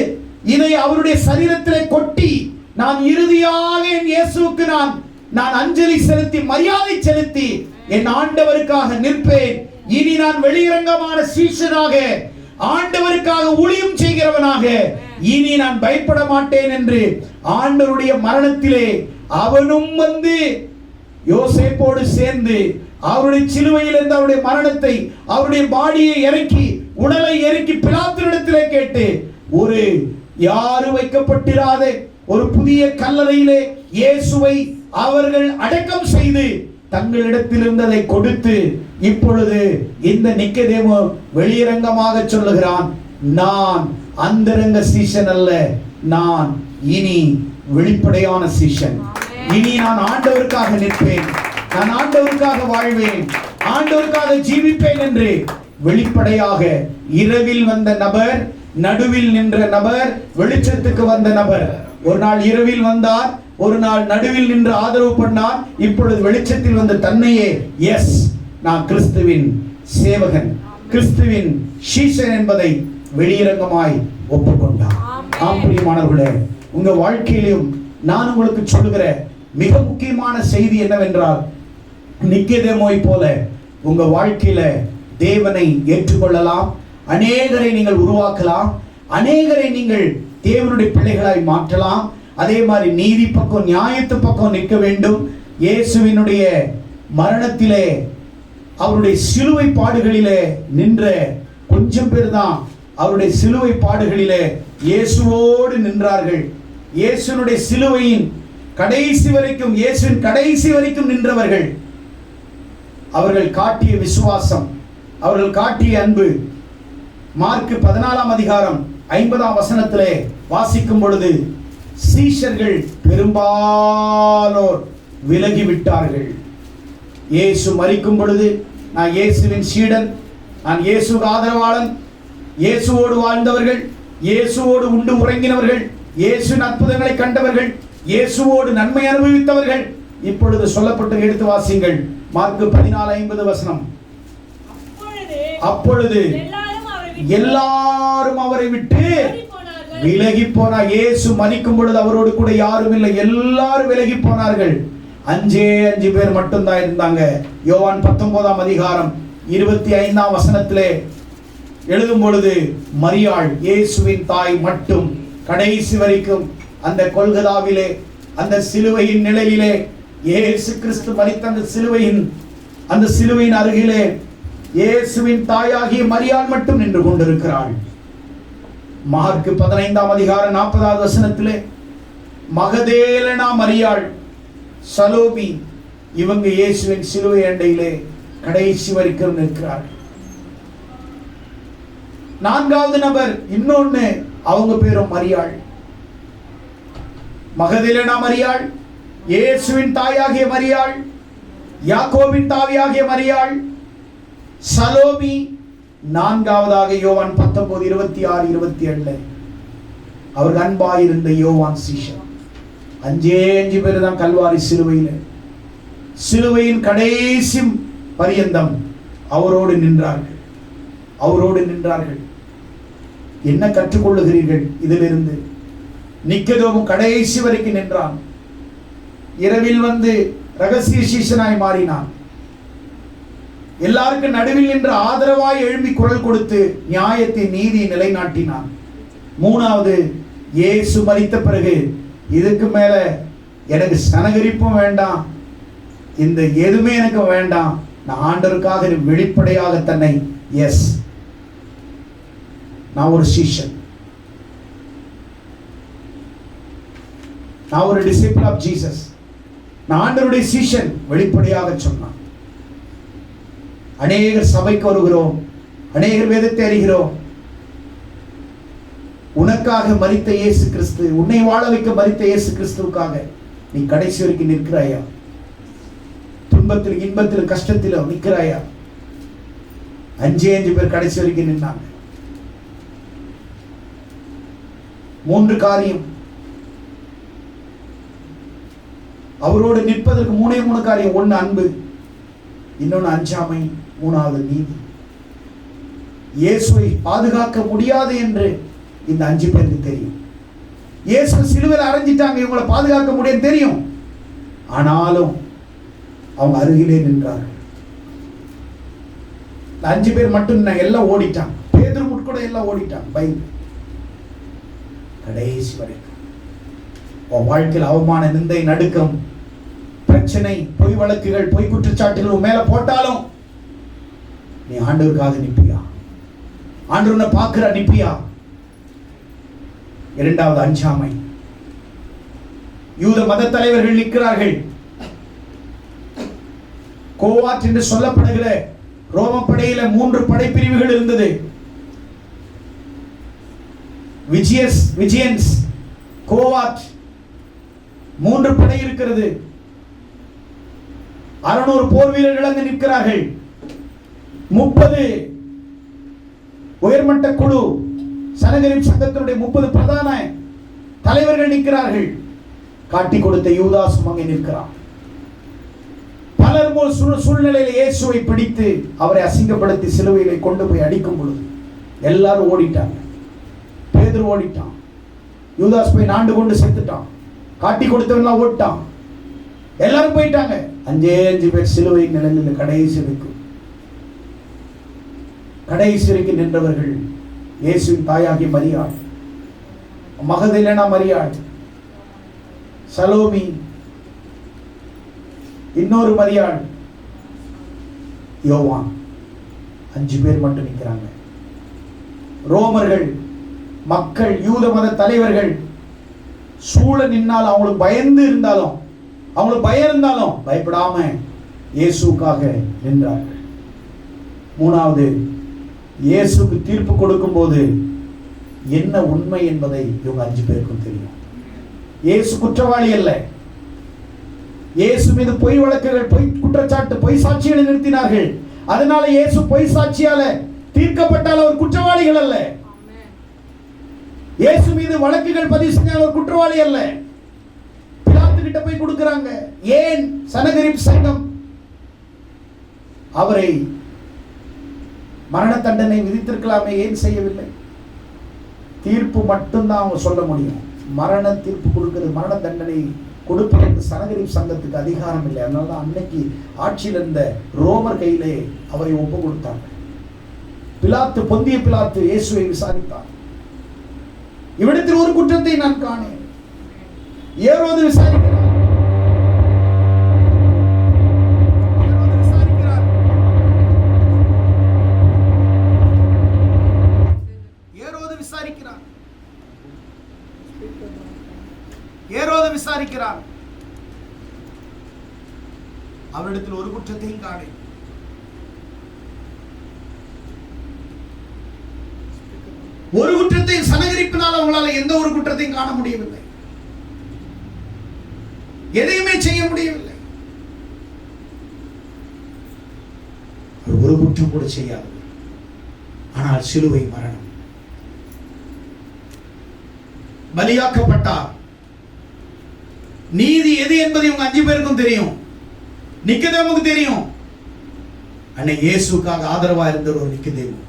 இதை அவருடைய சரீரத்திலே கொட்டி நான் இறுதியாக என் இயேசுவுக்கு நான் அஞ்சலி செலுத்தி மரியாதை செலுத்தி என் ஆண்டவருக்காக நிற்பேன். இனி நான் வெளியரங்கமான சீஷனாக ஆண்டவருக்காக ஊழியம் செய்கிற செய்கிறவனாக இனி நான் பயப்பட மாட்டேன் என்று ஆண்டவருடைய மரணத்திலே அவனும் வந்து யோசேப்போடு சேர்ந்து அவருடைய சிலுவையில் இருந்த அவருடைய மரணத்தை, அவருடைய பாடியை இறக்கி, உடலை இறக்கி பிலாத்தினிடத்திலே கேட்டு, ஒரு யாரும் வைக்கப்பட்டிராத ஒரு புதிய கல்லறையிலே இயேசுவை அவர்கள் அடக்கம் செய்து தங்களிடத்தில் இருந்ததை கொடுத்து, இப்பொழுது இந்த நிக்கதேமு வெளியரங்கமாக சொல்லுகிறான், நான் அந்தரங்க சீஷன் அல்ல, நான் இனி வெளிப்படையான சீஷன். இனி நான் ஆண்டவருக்காக நிற்பேன், நான் ஆண்டவருக்காக வாழ்வேன், ஆண்டவருக்காக ஜீவிப்பேன் என்று வெளிப்படையாக இரவில் வந்த நபர், நடுவில் நின்ற நபர், வெளிச்சத்துக்கு வந்த நபர். ஒரு நாள் இரவில் வந்தார், ஒரு நாள் நடுவில் நின்று ஆதரவு பண்ணார், இப்பொழுது வெளிச்சத்தில் வந்த தன்னையே எஸ் நான் கிறிஸ்துவின் சேவகன், கிறிஸ்துவின் சீஷன் என்பதை வெளியரங்கமாய் ஒப்புக்கொண்டார். பிரியமானவர்களே, உங்க வாழ்க்கையிலும் நான் உங்களுக்கு சொல்லுகிற மிக முக்கியமான செய்தி என்னவென்றால், நிக்கதேமோவை போல உங்க வாழ்க்கையில தேவனை ஏற்றுக்கொள்ளலாம், அநேகரை நீங்கள் உருவாக்கலாம், அநேகரை நீங்கள் தேவனுடைய பிள்ளைகளாய் மாற்றலாம். அதே மாதிரி நீதி பக்கம், நியாயத்து பக்கம் நிற்க வேண்டும். இயேசுவினுடைய மரணத்திலே, அவருடைய சிலுவை பாடுகளிலே நின்ற கொஞ்சம் பேர் தான் அவருடைய சிலுவை பாடுகளிலே இயேசுவோடு நின்றார்கள். இயேசுனுடைய சிலுவையின் கடைசி வரைக்கும், இயேசுவின் கடைசி வரைக்கும் நின்றவர்கள். அவர்கள் காட்டிய விசுவாசம், அவர்கள் காட்டிய அன்பு, மார்க் 14 அதிகாரம் 50 வசனத்திலே வாசிக்கும் பொழுது, சீஷர்கள் பெரும்பாலோர் விலகிவிட்டார்கள். இயேசு மரிக்கும் பொழுது, நான் இயேசுவின் சீடன், நான் இயேசுக்கு ஆதரவாளன், இயேசுவோடு வாழ்ந்தவர்கள், இயேசுவோடு உண்டு உறங்கினவர்கள், இயேசுவின் அற்புதங்களை கண்டவர்கள், இயேசுவோடு நன்மை அனுபவித்தவர்கள், இப்பொழுது சொல்லப்பட்டு எடுத்து வாசிங்கள். மார்க் 14:50 வசனம். அப்பொழுது எல்லாரும் அவரை விட்டு விலகி போனார். இயேசு மரிக்கும் பொழுது அவரோடு கூட யாரும் இல்லை, எல்லாரும் விலகி போனார்கள். 5 பேர் மட்டும்தான் இருந்தாங்க. யோவான் 19 அதிகாரம் 25 வசனத்திலே எழுதும் பொழுது, மரியாள் இயேசுவின் தாய் மட்டும் கடைசி வரைக்கும் அந்த கொல்கதாவிலே, அந்த சிலுவையின் நிழலிலே, இயேசு கிறிஸ்து மரித்த அந்த சிலுவையின் அருகிலே இயேசுவின் தாயாகிய மரியாள் மட்டும் நின்று கொண்டிருக்கிறாள். மார்க் 15 அதிகாரம் 40 வசனத்திலே, மகதலேனா மரியாள், சலோமி, இவங்க இயேசுவின் சிலுவை அண்டையிலே கடைசி வரைக்கும் நிற்கிறார்கள். 4வது நபர் இன்னொன்னு, அவங்க பேரும் மரியாள். மகதலேனா மரியாள், இயேசுவின் தாயாகிய மரியாள், யாக்கோபின் தாவியாகிய மரியாள், சலோமி, 4வதாக யோவான் 19, 26, 27 அவருக்கு அன்பாயிருந்த யோவான் சீஷன். 5 பேர் தான் கல்வாரி சிலுவையின் கடைசி பரியந்தம் அவரோடு நின்றார்கள். என்ன கற்றுக்கொள்ளுகிறீர்கள் இதிலிருந்து? நிக்கதேமு கடைசி வரைக்கும் நின்றான். இரவில் வந்து ரகசிய சீஷனாய் மாறினான். எல்லாருக்கும் நடுவில் நின்று ஆதரவாய் எழும்பி குரல் கொடுத்து நியாயத்தை, நீதியை நிலைநாட்டினான். 3வது, இயேசு மரித்த பிறகு இதுக்கு மேல எனக்கு சனகரிப்பும் வேண்டாம், இந்த எதுவுமே எனக்கு வேண்டாம், நான் ஆண்டவருக்காக வெளிப்படையாக தன்னை, எஸ் நான் ஒரு சீஷன், நான் ஒரு டிசிபிள் ஆஃப் ஜீசஸ், நான் ஆண்டவருடைய சீஷன், வெளிப்படையாக சொன்னான். அநேகர் சபைக்கு வருகிறோம், அநேகர் வேதத்தை அறிகிறோம். உனக்காக மரித்த இயேசு கிறிஸ்து, உன்னை வாழ வைக்க மரித்த இயேசு கிறிஸ்துவுக்காக நீ கடைசி வரைக்கும் நிற்கிறாயா? துன்பத்தில், இன்பத்தில், கஷ்டத்தில் நிற்கிறாயா? 5 பேர் கடைசி வரைக்கும் நின்னாங்க. 3 காரியம் அவரோடு நிற்பதற்கு 3 காரியம். 1 அன்பு, இன்னொன்று அஞ்சாமை, 3வது நீதி. இயேசுவை பாதுகாக்க முடியாது என்று இந்த 5 பேருக்கு தெரியும். இயேசு சிலுவையில் அறைஞ்சிட்டாங்க, இவங்களை பாதுகாக்க முடியும் தெரியும். ஆனாலும் அவங்க அருகிலே நின்றார்கள். 5 பேர் மட்டும் எல்லாம் ஓடிட்டாங்க. பேதுரு உட்பட எல்லாம் ஓடிட்டாங்க பயந்து. கடைசி வரைக்கும். உன் வாழ்க்கையில் அவமான, நிந்தை, நடுக்கம், பிரச்சனை, பொய் வழக்குகள், பொய் குற்றச்சாட்டுகள் உன் மேல போட்டாலும் நீ ஆண்டவருக்காக நிற்பியா? ஆண்டவரை பார்க்கிற நிற்பியா? இரண்டாவது அஞ்சாமை. யூத மத தலைவர்கள் நிற்கிறார்கள். கோவாட் என்று சொல்லப்படுகிற ரோம படையில 3 படைப்பிரிவுகள் இருந்தது. விஜியன்ஸ், கோவாட், 3 படை இருக்கிறது. 600 போர் வீரர்கள் அங்கு நிற்கிறார்கள். 30 உயர்மட்ட குழு, சனகரிப் சங்கத்தினுடைய 30 பிரதான தலைவர்கள் நிற்கிறார்கள். காட்டி கொடுத்த யூதாசும் அங்கே நிற்கிறார். பலர் சூழ்நிலையில் இயேசுவை பிடித்து அவரை அசிங்கப்படுத்தி சிலுவையிலே கொண்டு போய் அடிக்கும் பொழுது எல்லாரும் ஓடிட்டாங்க. பேதுரு ஓடிட்டான், யூதாஸ் போய் நாண்டு கொண்டு செத்துட்டான், காட்டி கொடுத்தவெல்லாம் ஓட்டான், எல்லாரும் போயிட்டாங்க. 5 பேர் சிலுவை நிலையில் கடைசி வரைக்கும் நின்றவர்கள் இயேசுவின் தாயாகிய மரியாள், மகதலேனா மரியாள், சலோமி, இன்னொரு மரியாள், யோவான். 5 பேர் மட்டும் நிற்கிறாங்க. ரோமர்கள், மக்கள், யூத மத தலைவர்கள் சூழ நின்னால் அவங்களுக்கு பயந்து இருந்தாலும், அவங்களுக்கு பயம் இருந்தாலும் பயப்படாம இயேசுக்காக நின்றார்கள். 3வது, இயேசுக்கு தீர்ப்பு கொடுக்கும் போது என்ன உண்மை என்பதை இவங்க 5 பேருக்கும் தெரியும். இயேசு குற்றவாளி அல்ல. இயேசு மீது பொய் வழக்குகள், பொய் குற்றச்சாட்டு, பொய் சாட்சிகளை நிறுத்தினார்கள். அதனால இயேசு பொய் சாட்சியால தீர்க்கப்பட்டால் அவர் குற்றவாளிகள் அல்ல. இயேசு மீது வழக்குகள் பதிவு செஞ்சால் அவர் குற்றவாளி அல்ல. பிலாத்து கிட்ட போய் கொடுக்கறாங்க. ஏன் சனகரிப் சங்கம் அவரை மரண தண்டனை விதித்திருக்கலாமே, ஏன் செய்யவில்லை? தீர்ப்பு மட்டும்தான் அவங்க சொல்ல முடியும். மரண தீர்ப்பு கொடுக்கிறது, மரண தண்டனை கொடுப்பதற்கு சனகரிப் சங்கத்துக்கு அதிகாரம் இல்லை. அதனால தான் அன்னைக்கு ஆட்சியில் இருந்த ரோமர் கையிலே அவரை ஒப்பு கொடுத்தாங்க. பிலாத்து, பொந்திய பிலாத்து இயேசுவை விசாரித்தார். இவ்விடத்தில் ஒரு குற்றத்தை நான் காணேன். ஏரோது விசாரிக்கிறார். ஏரோது விசாரிக்கிறார். அவரிடத்தில் ஒரு குற்றத்தையும் காணேன். ஒரு குற்றத்தை சனகரிப்பினால் அவங்களால எந்த ஒரு குற்றத்தையும் காண முடியவில்லை. எதையுமே செய்ய முடியவில்லை. ஒரு குற்றம் கூட செய்யாது. ஆனால் சிலுவை மரணம். பலியாக்கப்பட்டார். நீதி எது என்பது இவங்க 5 பேருக்கும் தெரியும். நிக்கதேமுக்கு தெரியும். அன்னை இயேசுக்காக ஆதரவா இருந்த ஒரு நிக்கதேமு.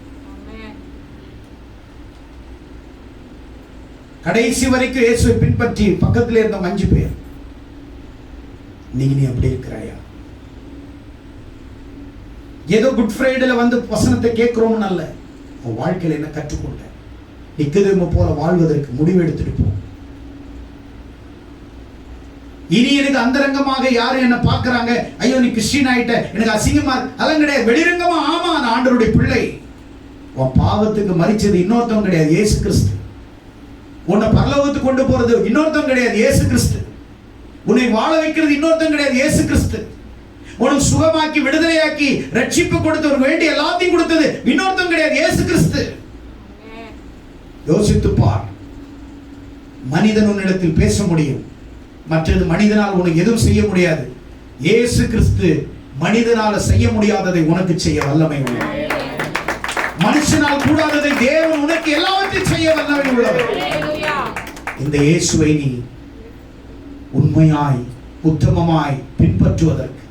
கடைசி வரைக்கும் இயேசுவை பின்பற்றி பக்கத்தில் இருந்த 5 பேர். நீ அப்படி இருக்கிறாயா? ஏதோ குட் ஃப்ரைடேல வந்து வசனத்தை கேட்கிறோம்னு அல்ல, உன் வாழ்க்கையில என்ன கற்றுக்கொண்ட நிக்கதேமு போல வாழ்வதற்கு முடிவு எடுத்துட்டு போ. இனி எனக்கு அந்தரங்கமாக யாரும் என்ன பார்க்கறாங்க, ஐயோ நீ கிறிஸ்டியன் ஆயிட்ட, எனக்கு அசிங்கமா, அதெல்லாம் கிடையாது. வெளிரங்கமா ஆமா நான் ஆண்டவருடைய பிள்ளை. உன் பாவத்துக்கு மரிச்சது இன்னொருத்தவங்க கிடையாது, இயேசு கிறிஸ்து. உன்னை பரலோகத்துக்கு கொண்டு போறது இன்னொருத்தவங்க கிடையாது, இயேசு கிறிஸ்து. உன்னை வாழ வைக்கிறது இன்னொருத்தவங்க கிடையாது, இயேசு கிறிஸ்து. உனக்கு சுகமாக்கி விடுதலையாக்கி ரட்சிப்பு கொடுத்து ஒரு வேண்டிய எல்லாத்தையும் கொடுத்தது இன்னொருத்தவங்க கிடையாது, இயேசு கிறிஸ்து. யோசித்து பார். மனிதன் உன்னிடத்தில் பேச முடியும், மற்றது மனிதனால் உனக்கு எதுவும் செய்ய முடியாது. இயேசு கிறிஸ்து மனிதனால செய்ய முடியாததை உனக்கு செய்ய வல்லமை உள்ளவர். மனுஷனால் கூடாததை தேவன் உனக்கு எல்லாவற்றையும் செய்ய வல்லமை உள்ளவர். இந்த இயேசுவை நீ உண்மையாய் உத்தமமாய் பின்பற்றுவதற்கு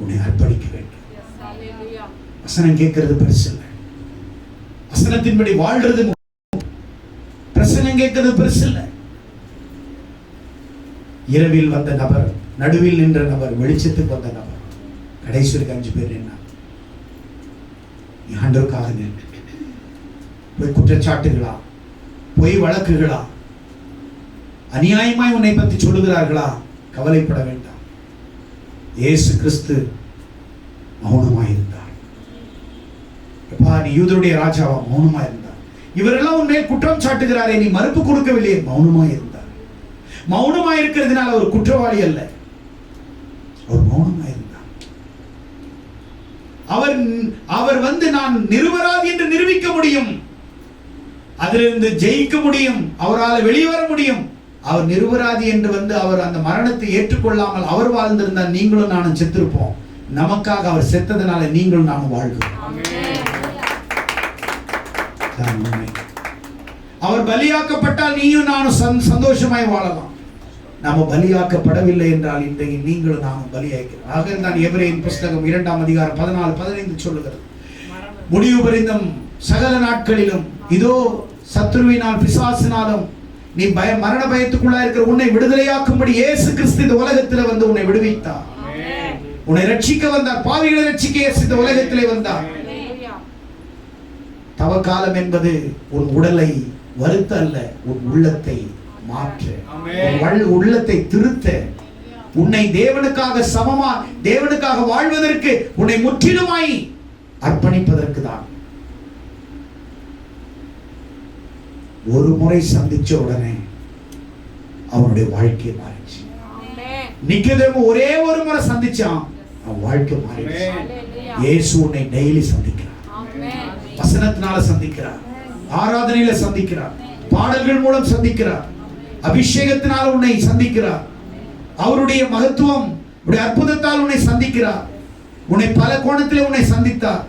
உன்னை அர்ப்பணிக்க வேண்டும். வசனம் கேட்கிறது பெருசு இல்லை, வசனத்தின்படி வாழ்றது. பிரசனம் கேட்கிறது பெருசு இல்லை. இரவில் வந்த நபர், நடுவில் நின்ற நபர், வெளிச்சத்துக்கு வந்த நபர், கடைசிக்கு 5 பேர் நின்றார். ஆண்டவருக்காக நின்று போய் குற்றச்சாட்டுகளா, பொய் வழக்குகளா, அநியாயமாய் உன்னை பற்றி சொல்லுகிறார்களா? கவலைப்பட வேண்டாம். இயேசு கிறிஸ்து மௌனமாயிருந்தார். எப்பா, நீ யூதருடைய ராஜாவா? மௌனமாயிருந்தார். இவரெல்லாம் உன் மேல் குற்றம் சாட்டுகிறாரே, நீ மறுப்பு கொடுக்கவில்லையே? மௌனமாயிருந்தார். மௌனமாயிருக்கிறதுனால அவர் குற்றவாளி அல்ல, அவர் மௌனமாயிருந்தார். அவர் நான் நிரபராதி என்று நிரூபிக்க முடியும், அதிலிருந்து ஜெயிக்க முடியும், அவரால் வெளிவர முடியும். அவர் நிரபராதி என்று அவர் அந்த மரணத்தை ஏற்றுக்கொள்ளாமல் அவர் வாழ்ந்திருந்தால் நீங்களும் நானும் செத்திருப்போம். நமக்காக அவர் செத்ததனால நீங்களும் நானும் வாழ்கிறோம். அவர் பலியாக்கப்பட்டால் நீயும் நானும் சந்தோஷமாய் வாழலாம். நாம பலியாக்கப்படவில்லை என்றால் இன்றைக்கு நீங்களும் நானும் பலியாகிறோம். ஆக தான் எபிரேயர் புஸ்தகம் 2ஆம் அதிகாரம் 14-15 சொல்லுகிறது, முடிவு பரிந்தும் சகல நாட்களிலும் இதோ சத்துருவினால் பிசாசினாலும் நீ மரண பயத்துக்குள்ளா இருக்கிற உன்னை விடுதலையாக்கும்படி இயேசு கிறிஸ்து இந்த உலகத்தில் வந்து உன்னை விடுவித்தார். உன்னை ரட்சிக்க வந்தார். பாவிகளை ரட்சிக்க இயேசு இந்த உலகத்திலே வந்தார். தவக்காலம் என்பது உன் உடலை வருத்த அல்ல, உன் உள்ளத்தை மாற்ற, உன் உள்ளத்தை திருத்த, உன்னை தேவனுக்காக சமமா தேவனுக்காக வாழ்வதற்கு உன்னை முற்றிலுமாய் அர்ப்பணிப்பதற்கு தான். ஒரு முறை சந்திச்ச உடனே அவனுடைய வாழ்க்கை மாறிச்சு. நிக்கதேமு ஒரே ஒரு முறை சந்திச்சான், அவன் வாழ்க்கை மாறிச்சு. இயேசு உன்னை டெய்லி சந்திக்கிறார். வசனத்தினால சந்திக்கிறார், ஆராதனையில சந்திக்கிறார், பாடல்கள் மூலம் சந்திக்கிறார், அபிஷேகத்தினால் உன்னை சந்திக்கிறார், அவருடைய மகத்துவம் அற்புதத்தால் உன்னை சந்திக்கிறார். உன்னை பல கோணத்தில் உன்னை சந்தித்தார்.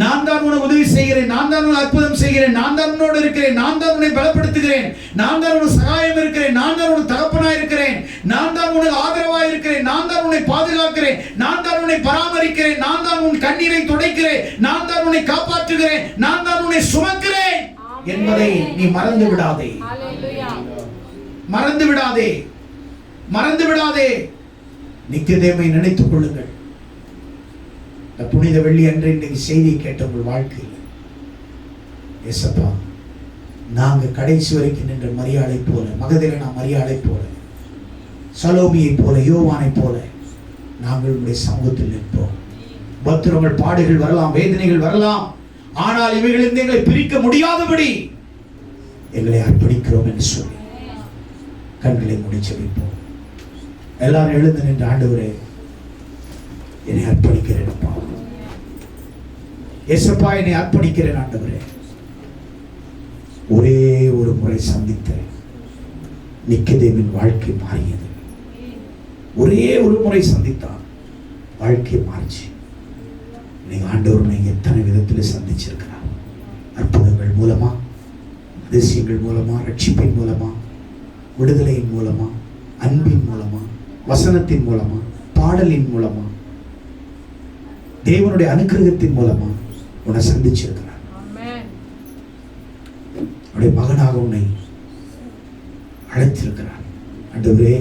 நான் தான் உனக்கு உதவி செய்கிறேன், நான் தான் உனக்கு அற்புதம் செய்கிறேன், நான் தான் உன்னோடு இருக்கிறேன், நான் தான் உன்னை பலப்படுத்துகிறேன், நான் தான் உனக்கு சகாயம் இருக்கிறேன், நான் தான் உனக்கு தகப்பனாய் இருக்கிறேன், நான் தான் உனக்கு ஆதரவாய் இருக்கிறேன், நான் தான் உன்னை பாதுகாக்கிறேன், நான் தான் உன்னை பராமரிக்கிறேன், நான் தான் உன் கண்ணீரை துடைக்கிறேன், நான் தான் உன்னை காப்பாற்றுகிறேன், நான் தான் உன்னை சுமக்கிறேன் என்பதை நீ மறந்து விடாதே. மறந்து விடாதே, மறந்து விடாதே. நிக்கதேமை நினைத்துக் கொள்ளுங்கள். புனித வெள்ளி அன்று இன்றைக்கு செய்தியை கேட்ட உங்கள் வாழ்க்கையில், ஏசப்பா, நாங்க கடைசி வரைக்கும் நின்ற மரியாதை போல, மகதலேனா மரியாதை போல, சலோமியை போல, யோவானை போல நாங்கள் உங்களுடைய சமூகத்தில் நிற்போம். பத்திரங்கள், பாடுகள் வரலாம், வேதனைகள் வரலாம், ஆனால் இவைகளிலிருந்து எங்களை பிரிக்க முடியாதபடி எங்களை அர்ப்பணிக்கிறோம் என்று சொல்லி கண்களை மூடி ஜெபிப்போம். எல்லாரும் எழுந்து நின்று, ஆண்டவரே என்னை அர்ப்பணிக்கிறேன், ஏசப்பா என்னை அர்ப்பணிக்கிறேன் ஆண்டவரே. ஒரே ஒரு முறை சந்தித்த நிக்கதேமின் வாழ்க்கை மாறியது. ஒரே ஒரு முறை சந்தித்தான், வாழ்க்கை மாறிச்சு. நீங்க ஆண்டவரை எத்தனை விதத்தில் சந்திச்சிருக்கிறார். அற்புதங்கள் மூலமா, அதிசயங்கள் மூலமா, ரட்சிப்பின் மூலமா, விடுதலையின் மூலமா, அன்பின் மூலமா, வசனத்தின் மூலமா, பாடலின் மூலமா, தேவனுடைய அனுக்கிரகத்தின் மூலமா உன்னை சந்திச்சிருக்கிறார். அவருடைய மகனாக உன்னை அழைத்திருக்கிறார். ஆண்டவரே,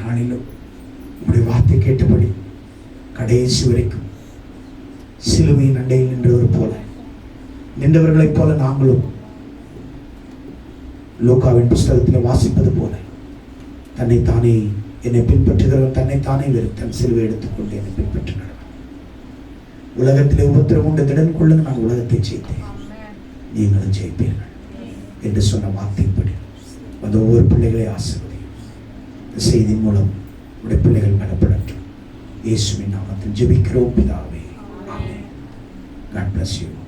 நாளிலும் உங்களுடைய வார்த்தை கேட்டபடி கடைசி வரைக்கும் சிலுவையின் அண்டையில் நின்றவர் போல, நின்றவர்களைப் போல நாங்களும் லூக்காவின் புஸ்தகத்தில் வாசிப்பது போல தன்னைத்தானே என்னை பின்பற்றுகிறவர் தன்னைத்தானே வெறுத்தன், சிலுவை எடுத்துக்கொண்டு என்னை பின்பற்ற நடவார். உலகத்திலே உபத்திரம் உண்டு, திடன் கொள்ளுங்க, நான் உலகத்தை ஜெயித்தேன், நீங்களும் ஜெயிப்பீர்கள் என்று சொன்ன வார்த்தைப்படி அந்த ஒவ்வொரு பிள்ளைகளை ஆசீர்வதியும். இந்த செய்தியின் மூலம் உடைய பிள்ளைகள் பலப்படட்டும். இயேசுவின் நாமத்தில் ஜெபிக்கிறோம் பிதாவே. ஆமென். God bless you.